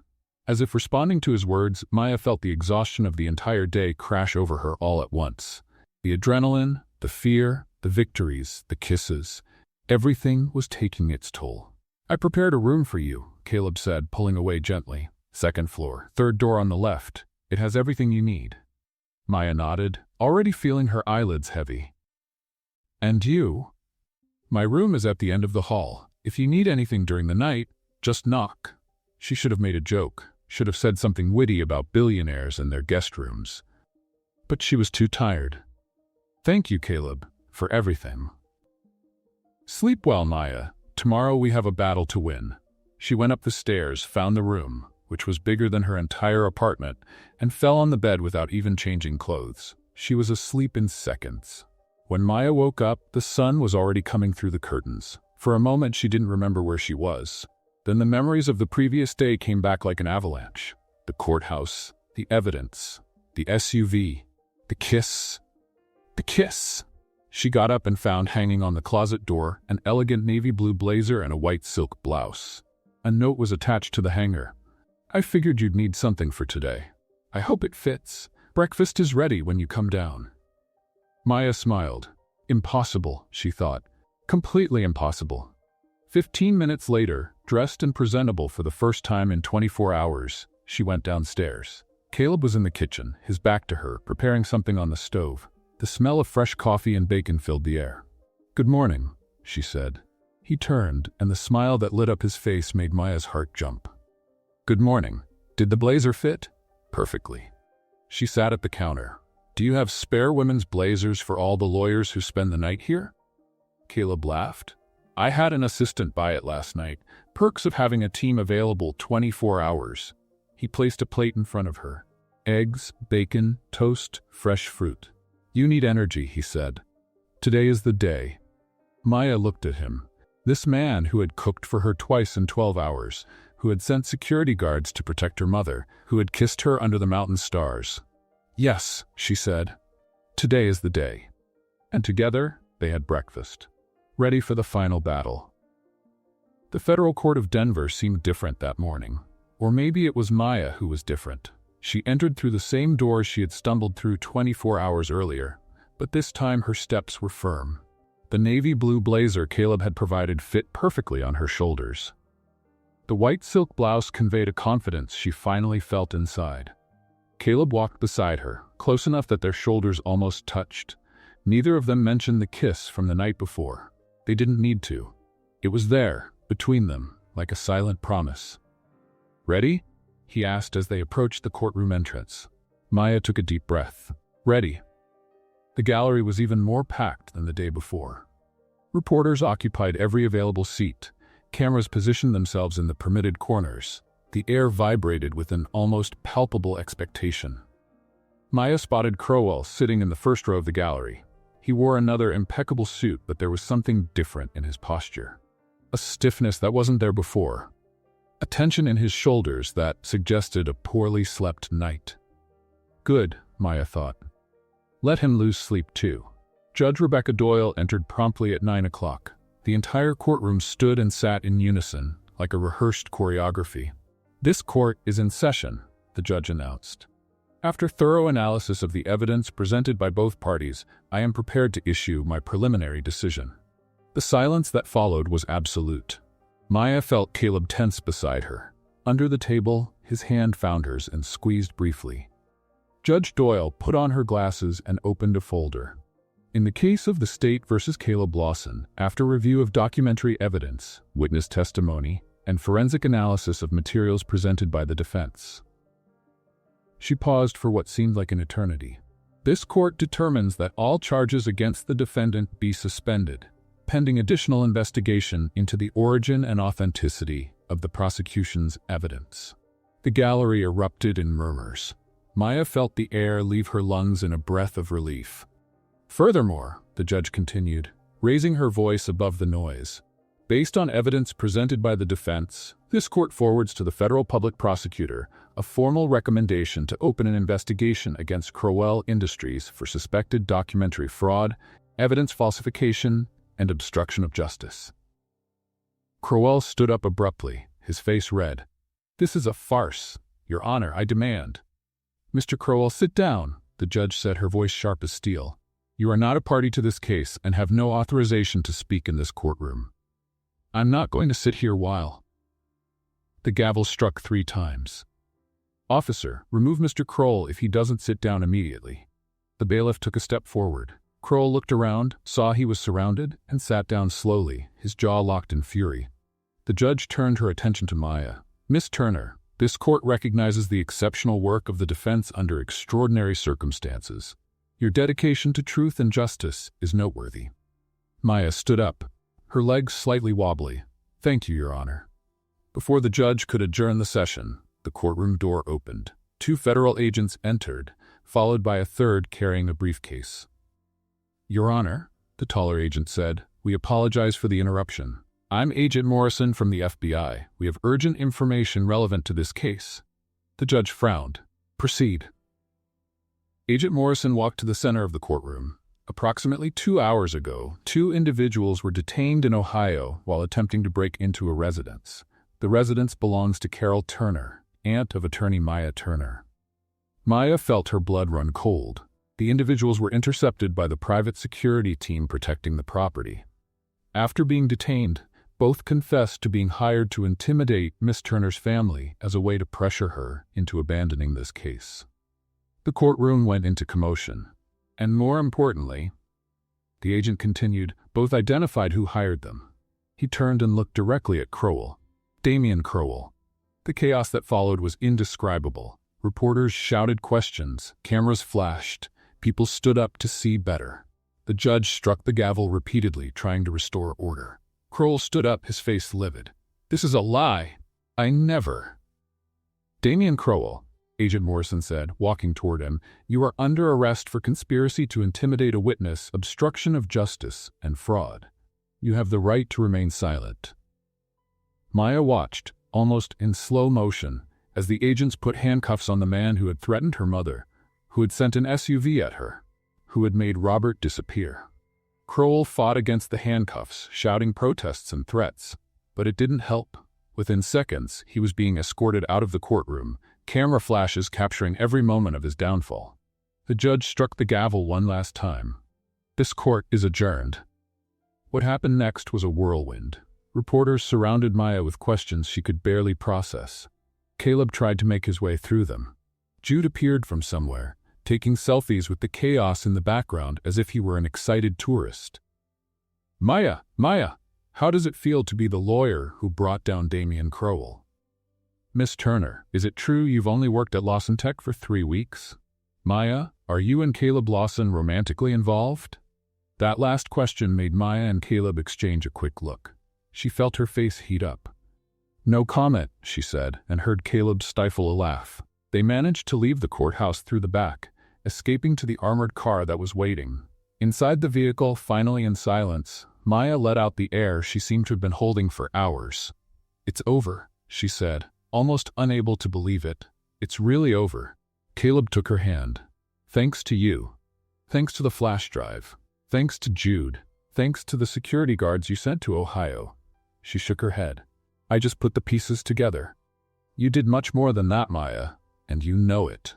Speaker 1: As if responding to his words, Maya felt the exhaustion of the entire day crash over her all at once. The adrenaline, the fear, the victories, the kisses. Everything was taking its toll. "I prepared a room for you," Caleb said, pulling away gently. "Second floor, third door on the left. It has everything you need." Maya nodded, already feeling her eyelids heavy. "And you?" "My room is at the end of the hall. If you need anything during the night, just knock." She should have made a joke, should have said something witty about billionaires and their guest rooms. But she was too tired. "Thank you, Caleb, for everything." "Sleep well, Maya. Tomorrow we have a battle to win." She went up the stairs, found the room, which was bigger than her entire apartment, and fell on the bed without even changing clothes. She was asleep in seconds. When Maya woke up, the sun was already coming through the curtains. For a moment she didn't remember where she was. Then the memories of the previous day came back like an avalanche. The courthouse, the evidence, the SUV, the kiss. The kiss! She got up and found hanging on the closet door an elegant navy blue blazer and a white silk blouse. A note was attached to the hanger. "I figured you'd need something for today. I hope it fits. Breakfast is ready when you come down." Maya smiled. Impossible, she thought. Completely impossible. 15 minutes later, dressed and presentable for the first time in 24 hours, she went downstairs. Caleb was in the kitchen, his back to her, preparing something on the stove. The smell of fresh coffee and bacon filled the air. "Good morning," she said. He turned, and the smile that lit up his face made Maya's heart jump. "Good morning. Did the blazer fit?" "Perfectly." She sat at the counter. "Do you have spare women's blazers for all the lawyers who spend the night here?" Caleb laughed. "I had an assistant buy it last night. Perks of having a team available 24 hours. He placed a plate in front of her. Eggs, bacon, toast, fresh fruit. "You need energy," he said. "Today is the day." Maya looked at him. This man who had cooked for her twice in 12 hours, who had sent security guards to protect her mother, who had kissed her under the mountain stars. "Yes," she said. "Today is the day." And together, they had breakfast, ready for the final battle. The federal court of Denver seemed different that morning. Or maybe it was Maya who was different. She entered through the same door she had stumbled through 24 hours earlier, but this time her steps were firm. The navy blue blazer Caleb had provided fit perfectly on her shoulders. The white silk blouse conveyed a confidence she finally felt inside. Caleb walked beside her, close enough that their shoulders almost touched. Neither of them mentioned the kiss from the night before. They didn't need to. It was there, between them, like a silent promise. "Ready?" he asked as they approached the courtroom entrance. Maya took a deep breath. "Ready." The gallery was even more packed than the day before. Reporters occupied every available seat. Cameras positioned themselves in the permitted corners. The air vibrated with an almost palpable expectation. Maya spotted Crowell sitting in the first row of the gallery. He wore another impeccable suit, but there was something different in his posture. A stiffness that wasn't there before. a tension in his shoulders that suggested a poorly slept night. Good, Maya thought. Let him lose sleep too. Judge Rebecca Doyle entered promptly at 9 o'clock. The entire courtroom stood and sat in unison, like a rehearsed choreography. This court is in session, the judge announced. After thorough analysis of the evidence presented by both parties, I am prepared to issue my preliminary decision. The silence that followed was absolute. Maya felt Caleb tense beside her. Under the table, his hand found hers and squeezed briefly. Judge Doyle put on her glasses and opened a folder. In the case of the State versus Caleb Lawson, after review of documentary evidence, witness testimony, and forensic analysis of materials presented by the defense. She paused for what seemed like an eternity. This court determines that all charges against the defendant be suspended, pending additional investigation into the origin and authenticity of the prosecution's evidence. The gallery erupted in murmurs. Maya felt the air leave her lungs in a breath of relief. Furthermore, the judge continued, raising her voice above the noise, based on evidence presented by the defense, this court forwards to the federal public prosecutor a formal recommendation to open an investigation against Crowell Industries for suspected documentary fraud, evidence falsification, and obstruction of justice. Crowell stood up abruptly, his face red. This is a farce. Your Honor, I demand. Mr. Crowell, sit down, the judge said, her voice sharp as steel. You are not a party to this case and have no authorization to speak in this courtroom. I'm not going to sit here while... The gavel struck 3 times. Officer, remove Mr. Crowell if he doesn't sit down immediately. The bailiff took a step forward. Crowell looked around, saw he was surrounded, and sat down slowly, his jaw locked in fury. The judge turned her attention to Maya. Miss Turner, this court recognizes the exceptional work of the defense under extraordinary circumstances. Your dedication to truth and justice is noteworthy. Maya stood up, her legs slightly wobbly. Thank you, Your Honor. Before the judge could adjourn the session, the courtroom door opened. 2 federal agents entered, followed by a third carrying a briefcase. Your Honor, the taller agent said, we apologize for the interruption. I'm Agent Morrison from the FBI. We have urgent information relevant to this case. The judge frowned. Proceed. Agent Morrison walked to the center of the courtroom. Approximately 2 hours ago, 2 individuals were detained in Ohio while attempting to break into a residence. The residence belongs to Carol Turner, aunt of attorney Maya Turner. Maya felt her blood run cold. The individuals were intercepted by the private security team protecting the property. After being detained, both confessed to being hired to intimidate Miss Turner's family as a way to pressure her into abandoning this case. The courtroom went into commotion. And more importantly, the agent continued, both identified who hired them. He turned and looked directly at Crowell. Damian Crowell. The chaos that followed was indescribable. Reporters shouted questions, cameras flashed, people stood up to see better. The judge struck the gavel repeatedly, trying to restore order. Crowell stood up, his face livid. This is a lie. I never. Damian Crowell, Agent Morrison said, walking toward him, you are under arrest for conspiracy to intimidate a witness, obstruction of justice, and fraud. You have the right to remain silent. Maya watched, almost in slow motion, as the agents put handcuffs on the man who had threatened her mother, who had sent an SUV at her, who had made Robert disappear. Crowell fought against the handcuffs, shouting protests and threats, but it didn't help. Within seconds, he was being escorted out of the courtroom, camera flashes capturing every moment of his downfall. The judge struck the gavel one last time. This court is adjourned. What happened next was a whirlwind. Reporters surrounded Maya with questions she could barely process. Caleb tried to make his way through them. Jude appeared from somewhere, taking selfies with the chaos in the background as if he were an excited tourist. Maya, how does it feel to be the lawyer who brought down Damian Crowell? Miss Turner, is it true you've only worked at Lawson Tech for 3 weeks? Maya, are you and Caleb Lawson romantically involved? That last question made Maya and Caleb exchange a quick look. She felt her face heat up. No comment, she said, and heard Caleb stifle a laugh. They managed to leave the courthouse through the back, escaping to the armored car that was waiting. Inside the vehicle, finally in silence, Maya let out the air she seemed to have been holding for hours. It's over. she said, almost unable to believe it. It's really over. Caleb took her hand. Thanks to you. Thanks to the flash drive. Thanks to Jude. Thanks to the security guards you sent to Ohio. She shook her head. I just put the pieces together. You did much more than that, Maya, and you know it.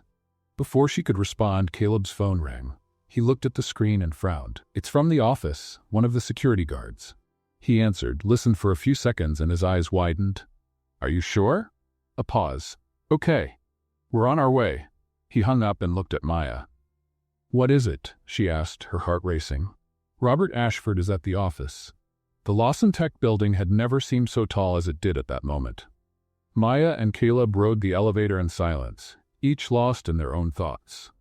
Speaker 1: Before she could respond, Caleb's phone rang. He looked at the screen and frowned. It's from the office, one of the security guards. He answered, listened for a few seconds, and his eyes widened. Are you sure? A pause. Okay. We're on our way. He hung up and looked at Maya. What is it? She asked, her heart racing. Robert Ashford is at the office. The Lawson Tech building had never seemed so tall as it did at that moment. Maya and Caleb rode the elevator in silence, each lost in their own thoughts.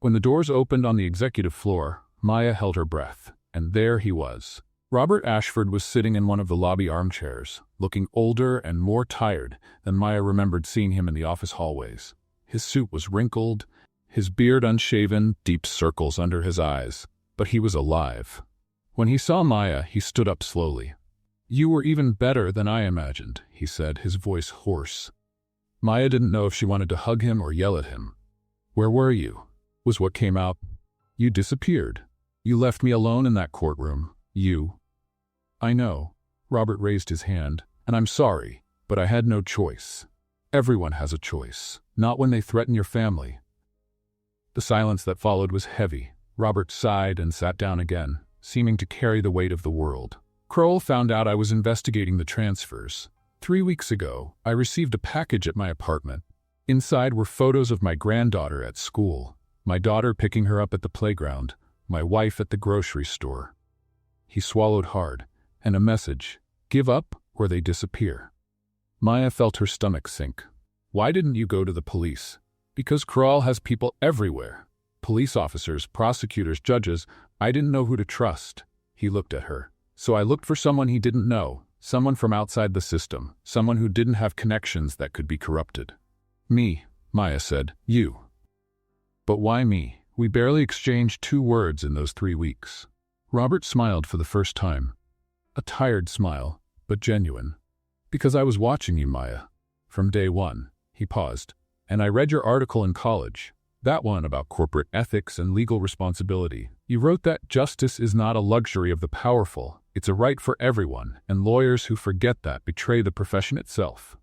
Speaker 1: When the doors opened on the executive floor, Maya held her breath, and there he was. Robert Ashford was sitting in one of the lobby armchairs, looking older and more tired than Maya remembered seeing him in the office hallways. His suit was wrinkled, his beard unshaven, deep circles under his eyes, but he was alive. When he saw Maya, he stood up slowly. You were even better than I imagined, he said, his voice hoarse. Maya didn't know if she wanted to hug him or yell at him. Where were you? Was what came out. You disappeared. You left me alone in that courtroom. You. I know. Robert raised his hand. And I'm sorry, but I had no choice. Everyone has a choice. Not when they threaten your family. The silence that followed was heavy. Robert sighed and sat down again, seeming to carry the weight of the world. Crowell found out I was investigating the transfers. 3 weeks ago, I received a package at my apartment. Inside were photos of my granddaughter at school, my daughter picking her up at the playground, my wife at the grocery store. He swallowed hard, and a message, give up or they disappear. Maya felt her stomach sink. Why didn't you go to the police? Because Crowell has people everywhere. Police officers, prosecutors, judges. I didn't know who to trust. He looked at her. So I looked for someone he didn't know. Someone from outside the system, someone who didn't have connections that could be corrupted. Me, Maya said. You. But why me? We barely exchanged 2 words in those 3 weeks. Robert smiled for the first time. A tired smile, but genuine. Because I was watching you, Maya. From day one. He paused. And I read your article in college. That one about corporate ethics and legal responsibility. You wrote that justice is not a luxury of the powerful. It's a right for everyone, and lawyers who forget that betray the profession itself.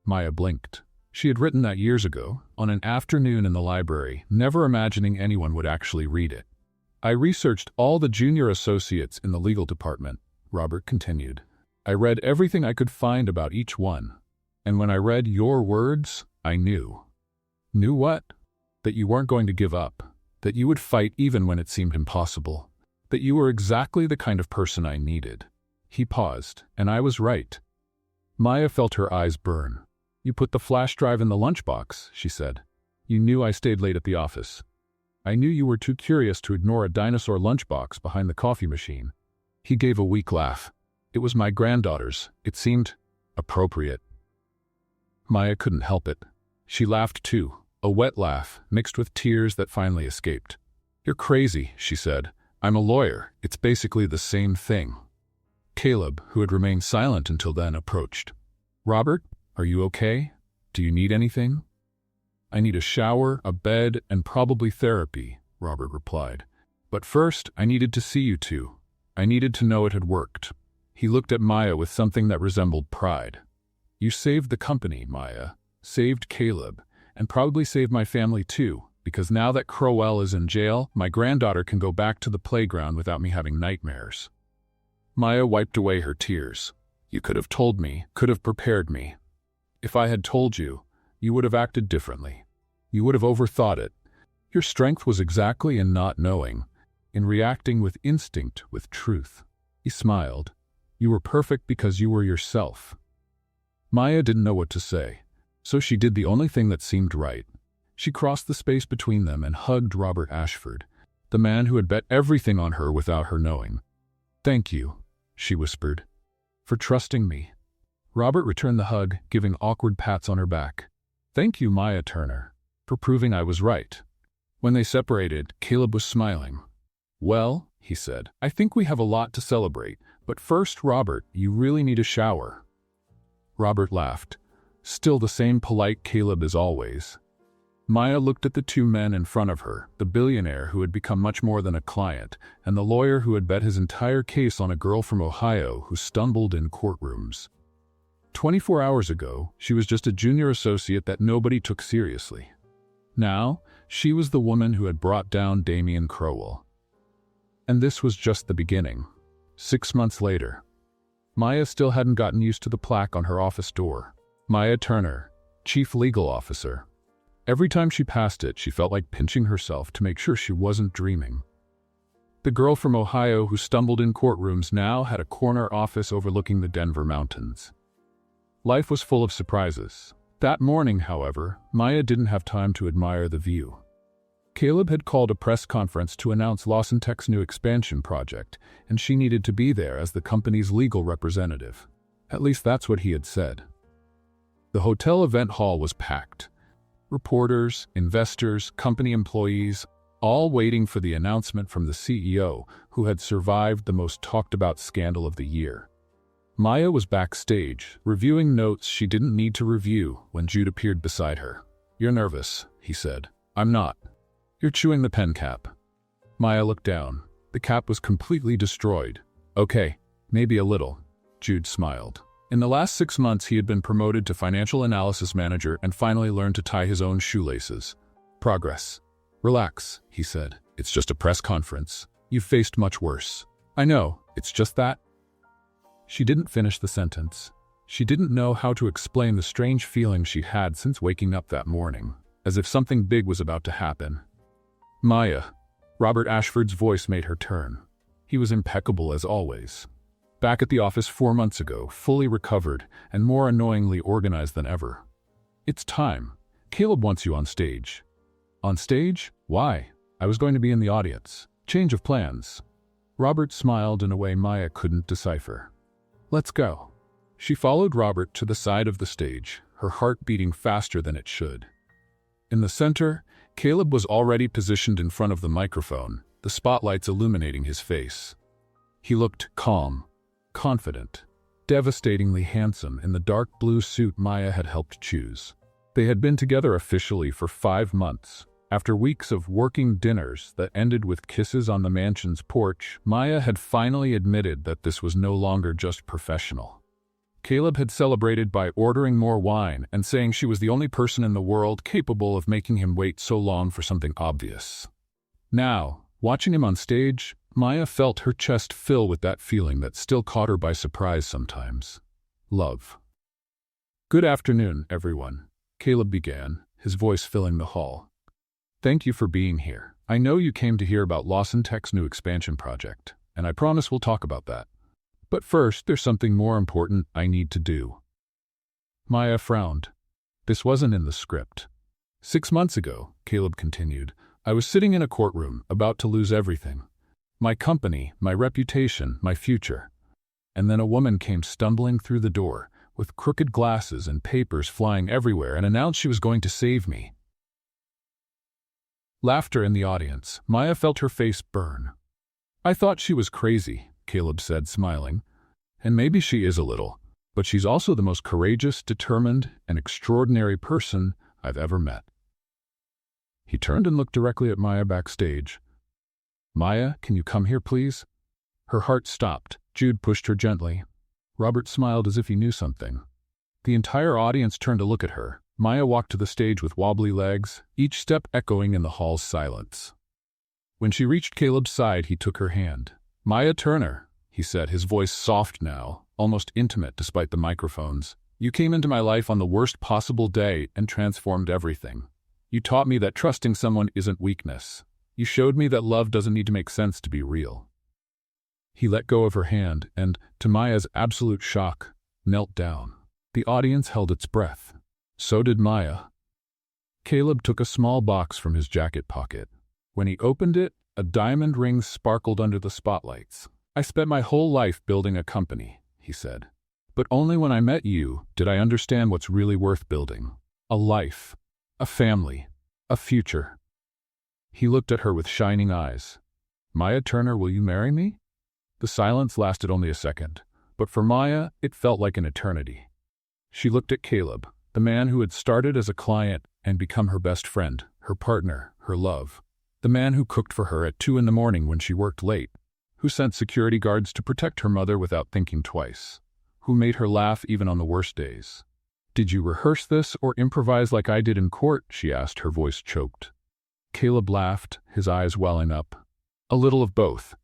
Speaker 1: Maya blinked. She had written that years ago, on an afternoon in the library, never imagining anyone would actually read it. I researched all the junior associates in the legal department, Robert continued. I read everything I could find about each one. And when I read your words, I knew. Knew what? That you weren't going to give up. That you would fight even when it seemed impossible. That you were exactly the kind of person I needed. He paused, and I was right. Maya felt her eyes burn. You put the flash drive in the lunchbox, she said. You knew I stayed late at the office. I knew you were too curious to ignore a dinosaur lunchbox behind the coffee machine. He gave a weak laugh. It was my granddaughter's. It seemed appropriate. Maya couldn't help it. She laughed too, a wet laugh mixed with tears that finally escaped. You're crazy, she said. I'm a lawyer. It's basically the same thing. Caleb, who had remained silent until then, approached. Robert, are you okay? Do you need anything? I need a shower, a bed, and probably therapy, Robert replied. But first, I needed to see you two. I needed to know it had worked. He looked at Maya with something that resembled pride. You saved the company, Maya. Saved Caleb. And probably saved my family too, because now that Crowell is in jail, my granddaughter can go back to the playground without me having nightmares. Maya wiped away her tears. You could have told me, could have prepared me. If I had told you, you would have acted differently. You would have overthought it. Your strength was exactly in not knowing, in reacting with instinct, with truth. He smiled. You were perfect because you were yourself. Maya didn't know what to say, so she did the only thing that seemed right. She crossed the space between them and hugged Robert Ashford, the man who had bet everything on her without her knowing. Thank you, she whispered, for trusting me. Robert returned the hug, giving awkward pats on her back. Thank you, Maya Turner, for proving I was right. When they separated, Caleb was smiling. Well, he said, I think we have a lot to celebrate, but first, Robert, you really need a shower. Robert laughed. Still the same polite Caleb as always. Maya looked at the two men in front of her, the billionaire who had become much more than a client, and the lawyer who had bet his entire case on a girl from Ohio who stumbled in courtrooms. 24 hours ago, she was just a junior associate that nobody took seriously. Now, she was the woman who had brought down Damien Crowell. And this was just the beginning. 6 months later, Maya still hadn't gotten used to the plaque on her office door. Maya Turner, Chief Legal Officer. Every time she passed it, she felt like pinching herself to make sure she wasn't dreaming. The girl from Ohio who stumbled in courtrooms now had a corner office overlooking the Denver mountains. Life was full of surprises. That morning, however, Maya didn't have time to admire the view. Caleb had called a press conference to announce Lawson Tech's new expansion project, and she needed to be there as the company's legal representative. At least that's what he had said. The hotel event hall was packed. Reporters, investors, company employees, all waiting for the announcement from the CEO who had survived the most talked-about scandal of the year. Maya was backstage, reviewing notes she didn't need to review when Jude appeared beside her. "You're nervous," he said. "I'm not. You're chewing the pen cap." Maya looked down. The cap was completely destroyed. "Okay, maybe a little." Jude smiled. In the last 6 months, he had been promoted to financial analysis manager and finally learned to tie his own shoelaces. "Progress. Relax," he said. "It's just a press conference. You've faced much worse." "I know, it's just that." She didn't finish the sentence. She didn't know how to explain the strange feeling she had since waking up that morning, as if something big was about to happen. "Maya." Robert Ashford's voice made her turn. He was impeccable as always. Back at the office 4 months ago, fully recovered and more annoyingly organized than ever. "It's time. Caleb wants you on stage." "On stage? Why? I was going to be in the audience. Change of plans." Robert smiled in a way Maya couldn't decipher. "Let's go." She followed Robert to the side of the stage, her heart beating faster than it should. In the center, Caleb was already positioned in front of the microphone, the spotlights illuminating his face. He looked calm, confident, devastatingly handsome in the dark blue suit Maya had helped choose. They had been together officially for 5 months. After weeks of working dinners that ended with kisses on the mansion's porch, Maya had finally admitted that this was no longer just professional. Caleb had celebrated by ordering more wine and saying she was the only person in the world capable of making him wait so long for something obvious. Now, watching him on stage, Maya felt her chest fill with that feeling that still caught her by surprise sometimes. Love. "Good afternoon, everyone," Caleb began, his voice filling the hall. "Thank you for being here. I know you came to hear about Lawson Tech's new expansion project, and I promise we'll talk about that. But first, there's something more important I need to do." Maya frowned. This wasn't in the script. 6 months ago, Caleb continued, I was sitting in a courtroom, about to lose everything. My company, my reputation, my future. And then a woman came stumbling through the door, with crooked glasses and papers flying everywhere, and announced she was going to save me. Laughter in the audience. Maya felt her face burn. "I thought she was crazy," Caleb said, smiling. "And maybe she is a little, but she's also the most courageous, determined, and extraordinary person I've ever met." He turned and looked directly at Maya backstage. "Maya, can you come here, please?" Her heart stopped. Jude pushed her gently. Robert smiled as if he knew something. The entire audience turned to look at her. Maya walked to the stage with wobbly legs, each step echoing in the hall's silence. When she reached Caleb's side, he took her hand. "Maya Turner," he said, his voice soft now, almost intimate despite the microphones. "You came into my life on the worst possible day and transformed everything. You taught me that trusting someone isn't weakness. You showed me that love doesn't need to make sense to be real." He let go of her hand and, to Maya's absolute shock, knelt down. The audience held its breath. So did Maya. Caleb took a small box from his jacket pocket. When he opened it, a diamond ring sparkled under the spotlights. "I spent my whole life building a company," he said. "But only when I met you did I understand what's really worth building. A life, a family, a future." He looked at her with shining eyes. "Maya Turner, will you marry me?" The silence lasted only a second, but for Maya, it felt like an eternity. She looked at Caleb, the man who had started as a client and become her best friend, her partner, her love. The man who cooked for her at 2 in the morning when she worked late, who sent security guards to protect her mother without thinking twice, who made her laugh even on the worst days. "Did you rehearse this or improvise like I did in court?" she asked, her voice choked. Caleb laughed, his eyes welling up. "A little of both."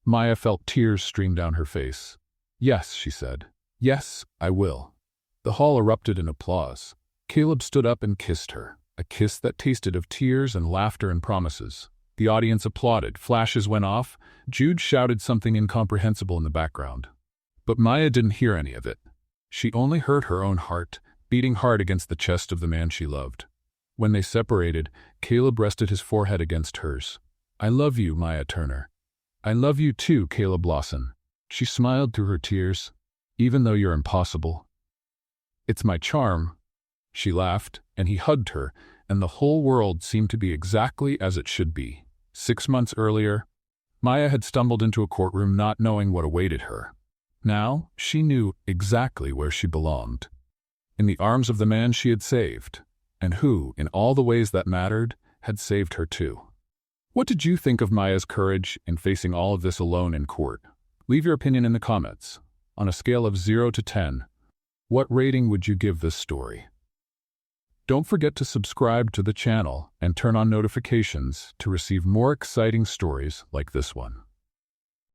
Speaker 1: Maya felt tears stream down her face. "Yes," she said. "Yes, I will." The hall erupted in applause. Caleb stood up and kissed her, a kiss that tasted of tears and laughter and promises. The audience applauded, flashes went off, Jude shouted something incomprehensible in the background. But Maya didn't hear any of it. She only heard her own heart, beating hard against the chest of the man she loved. When they separated, Caleb rested his forehead against hers. "I love you, Maya Turner." "I love you too, Caleb Lawson." She smiled through her tears. "Even though you're impossible." "It's my charm." She laughed, and he hugged her, and the whole world seemed to be exactly as it should be. 6 months earlier, Maya had stumbled into a courtroom not knowing what awaited her. Now, she knew exactly where she belonged. In the arms of the man she had saved, and who, in all the ways that mattered, had saved her too. What did you think of Maya's courage in facing all of this alone in court? Leave your opinion in the comments. On a scale of 0 to 10, what rating would you give this story? Don't forget to subscribe to the channel and turn on notifications to receive more exciting stories like this one.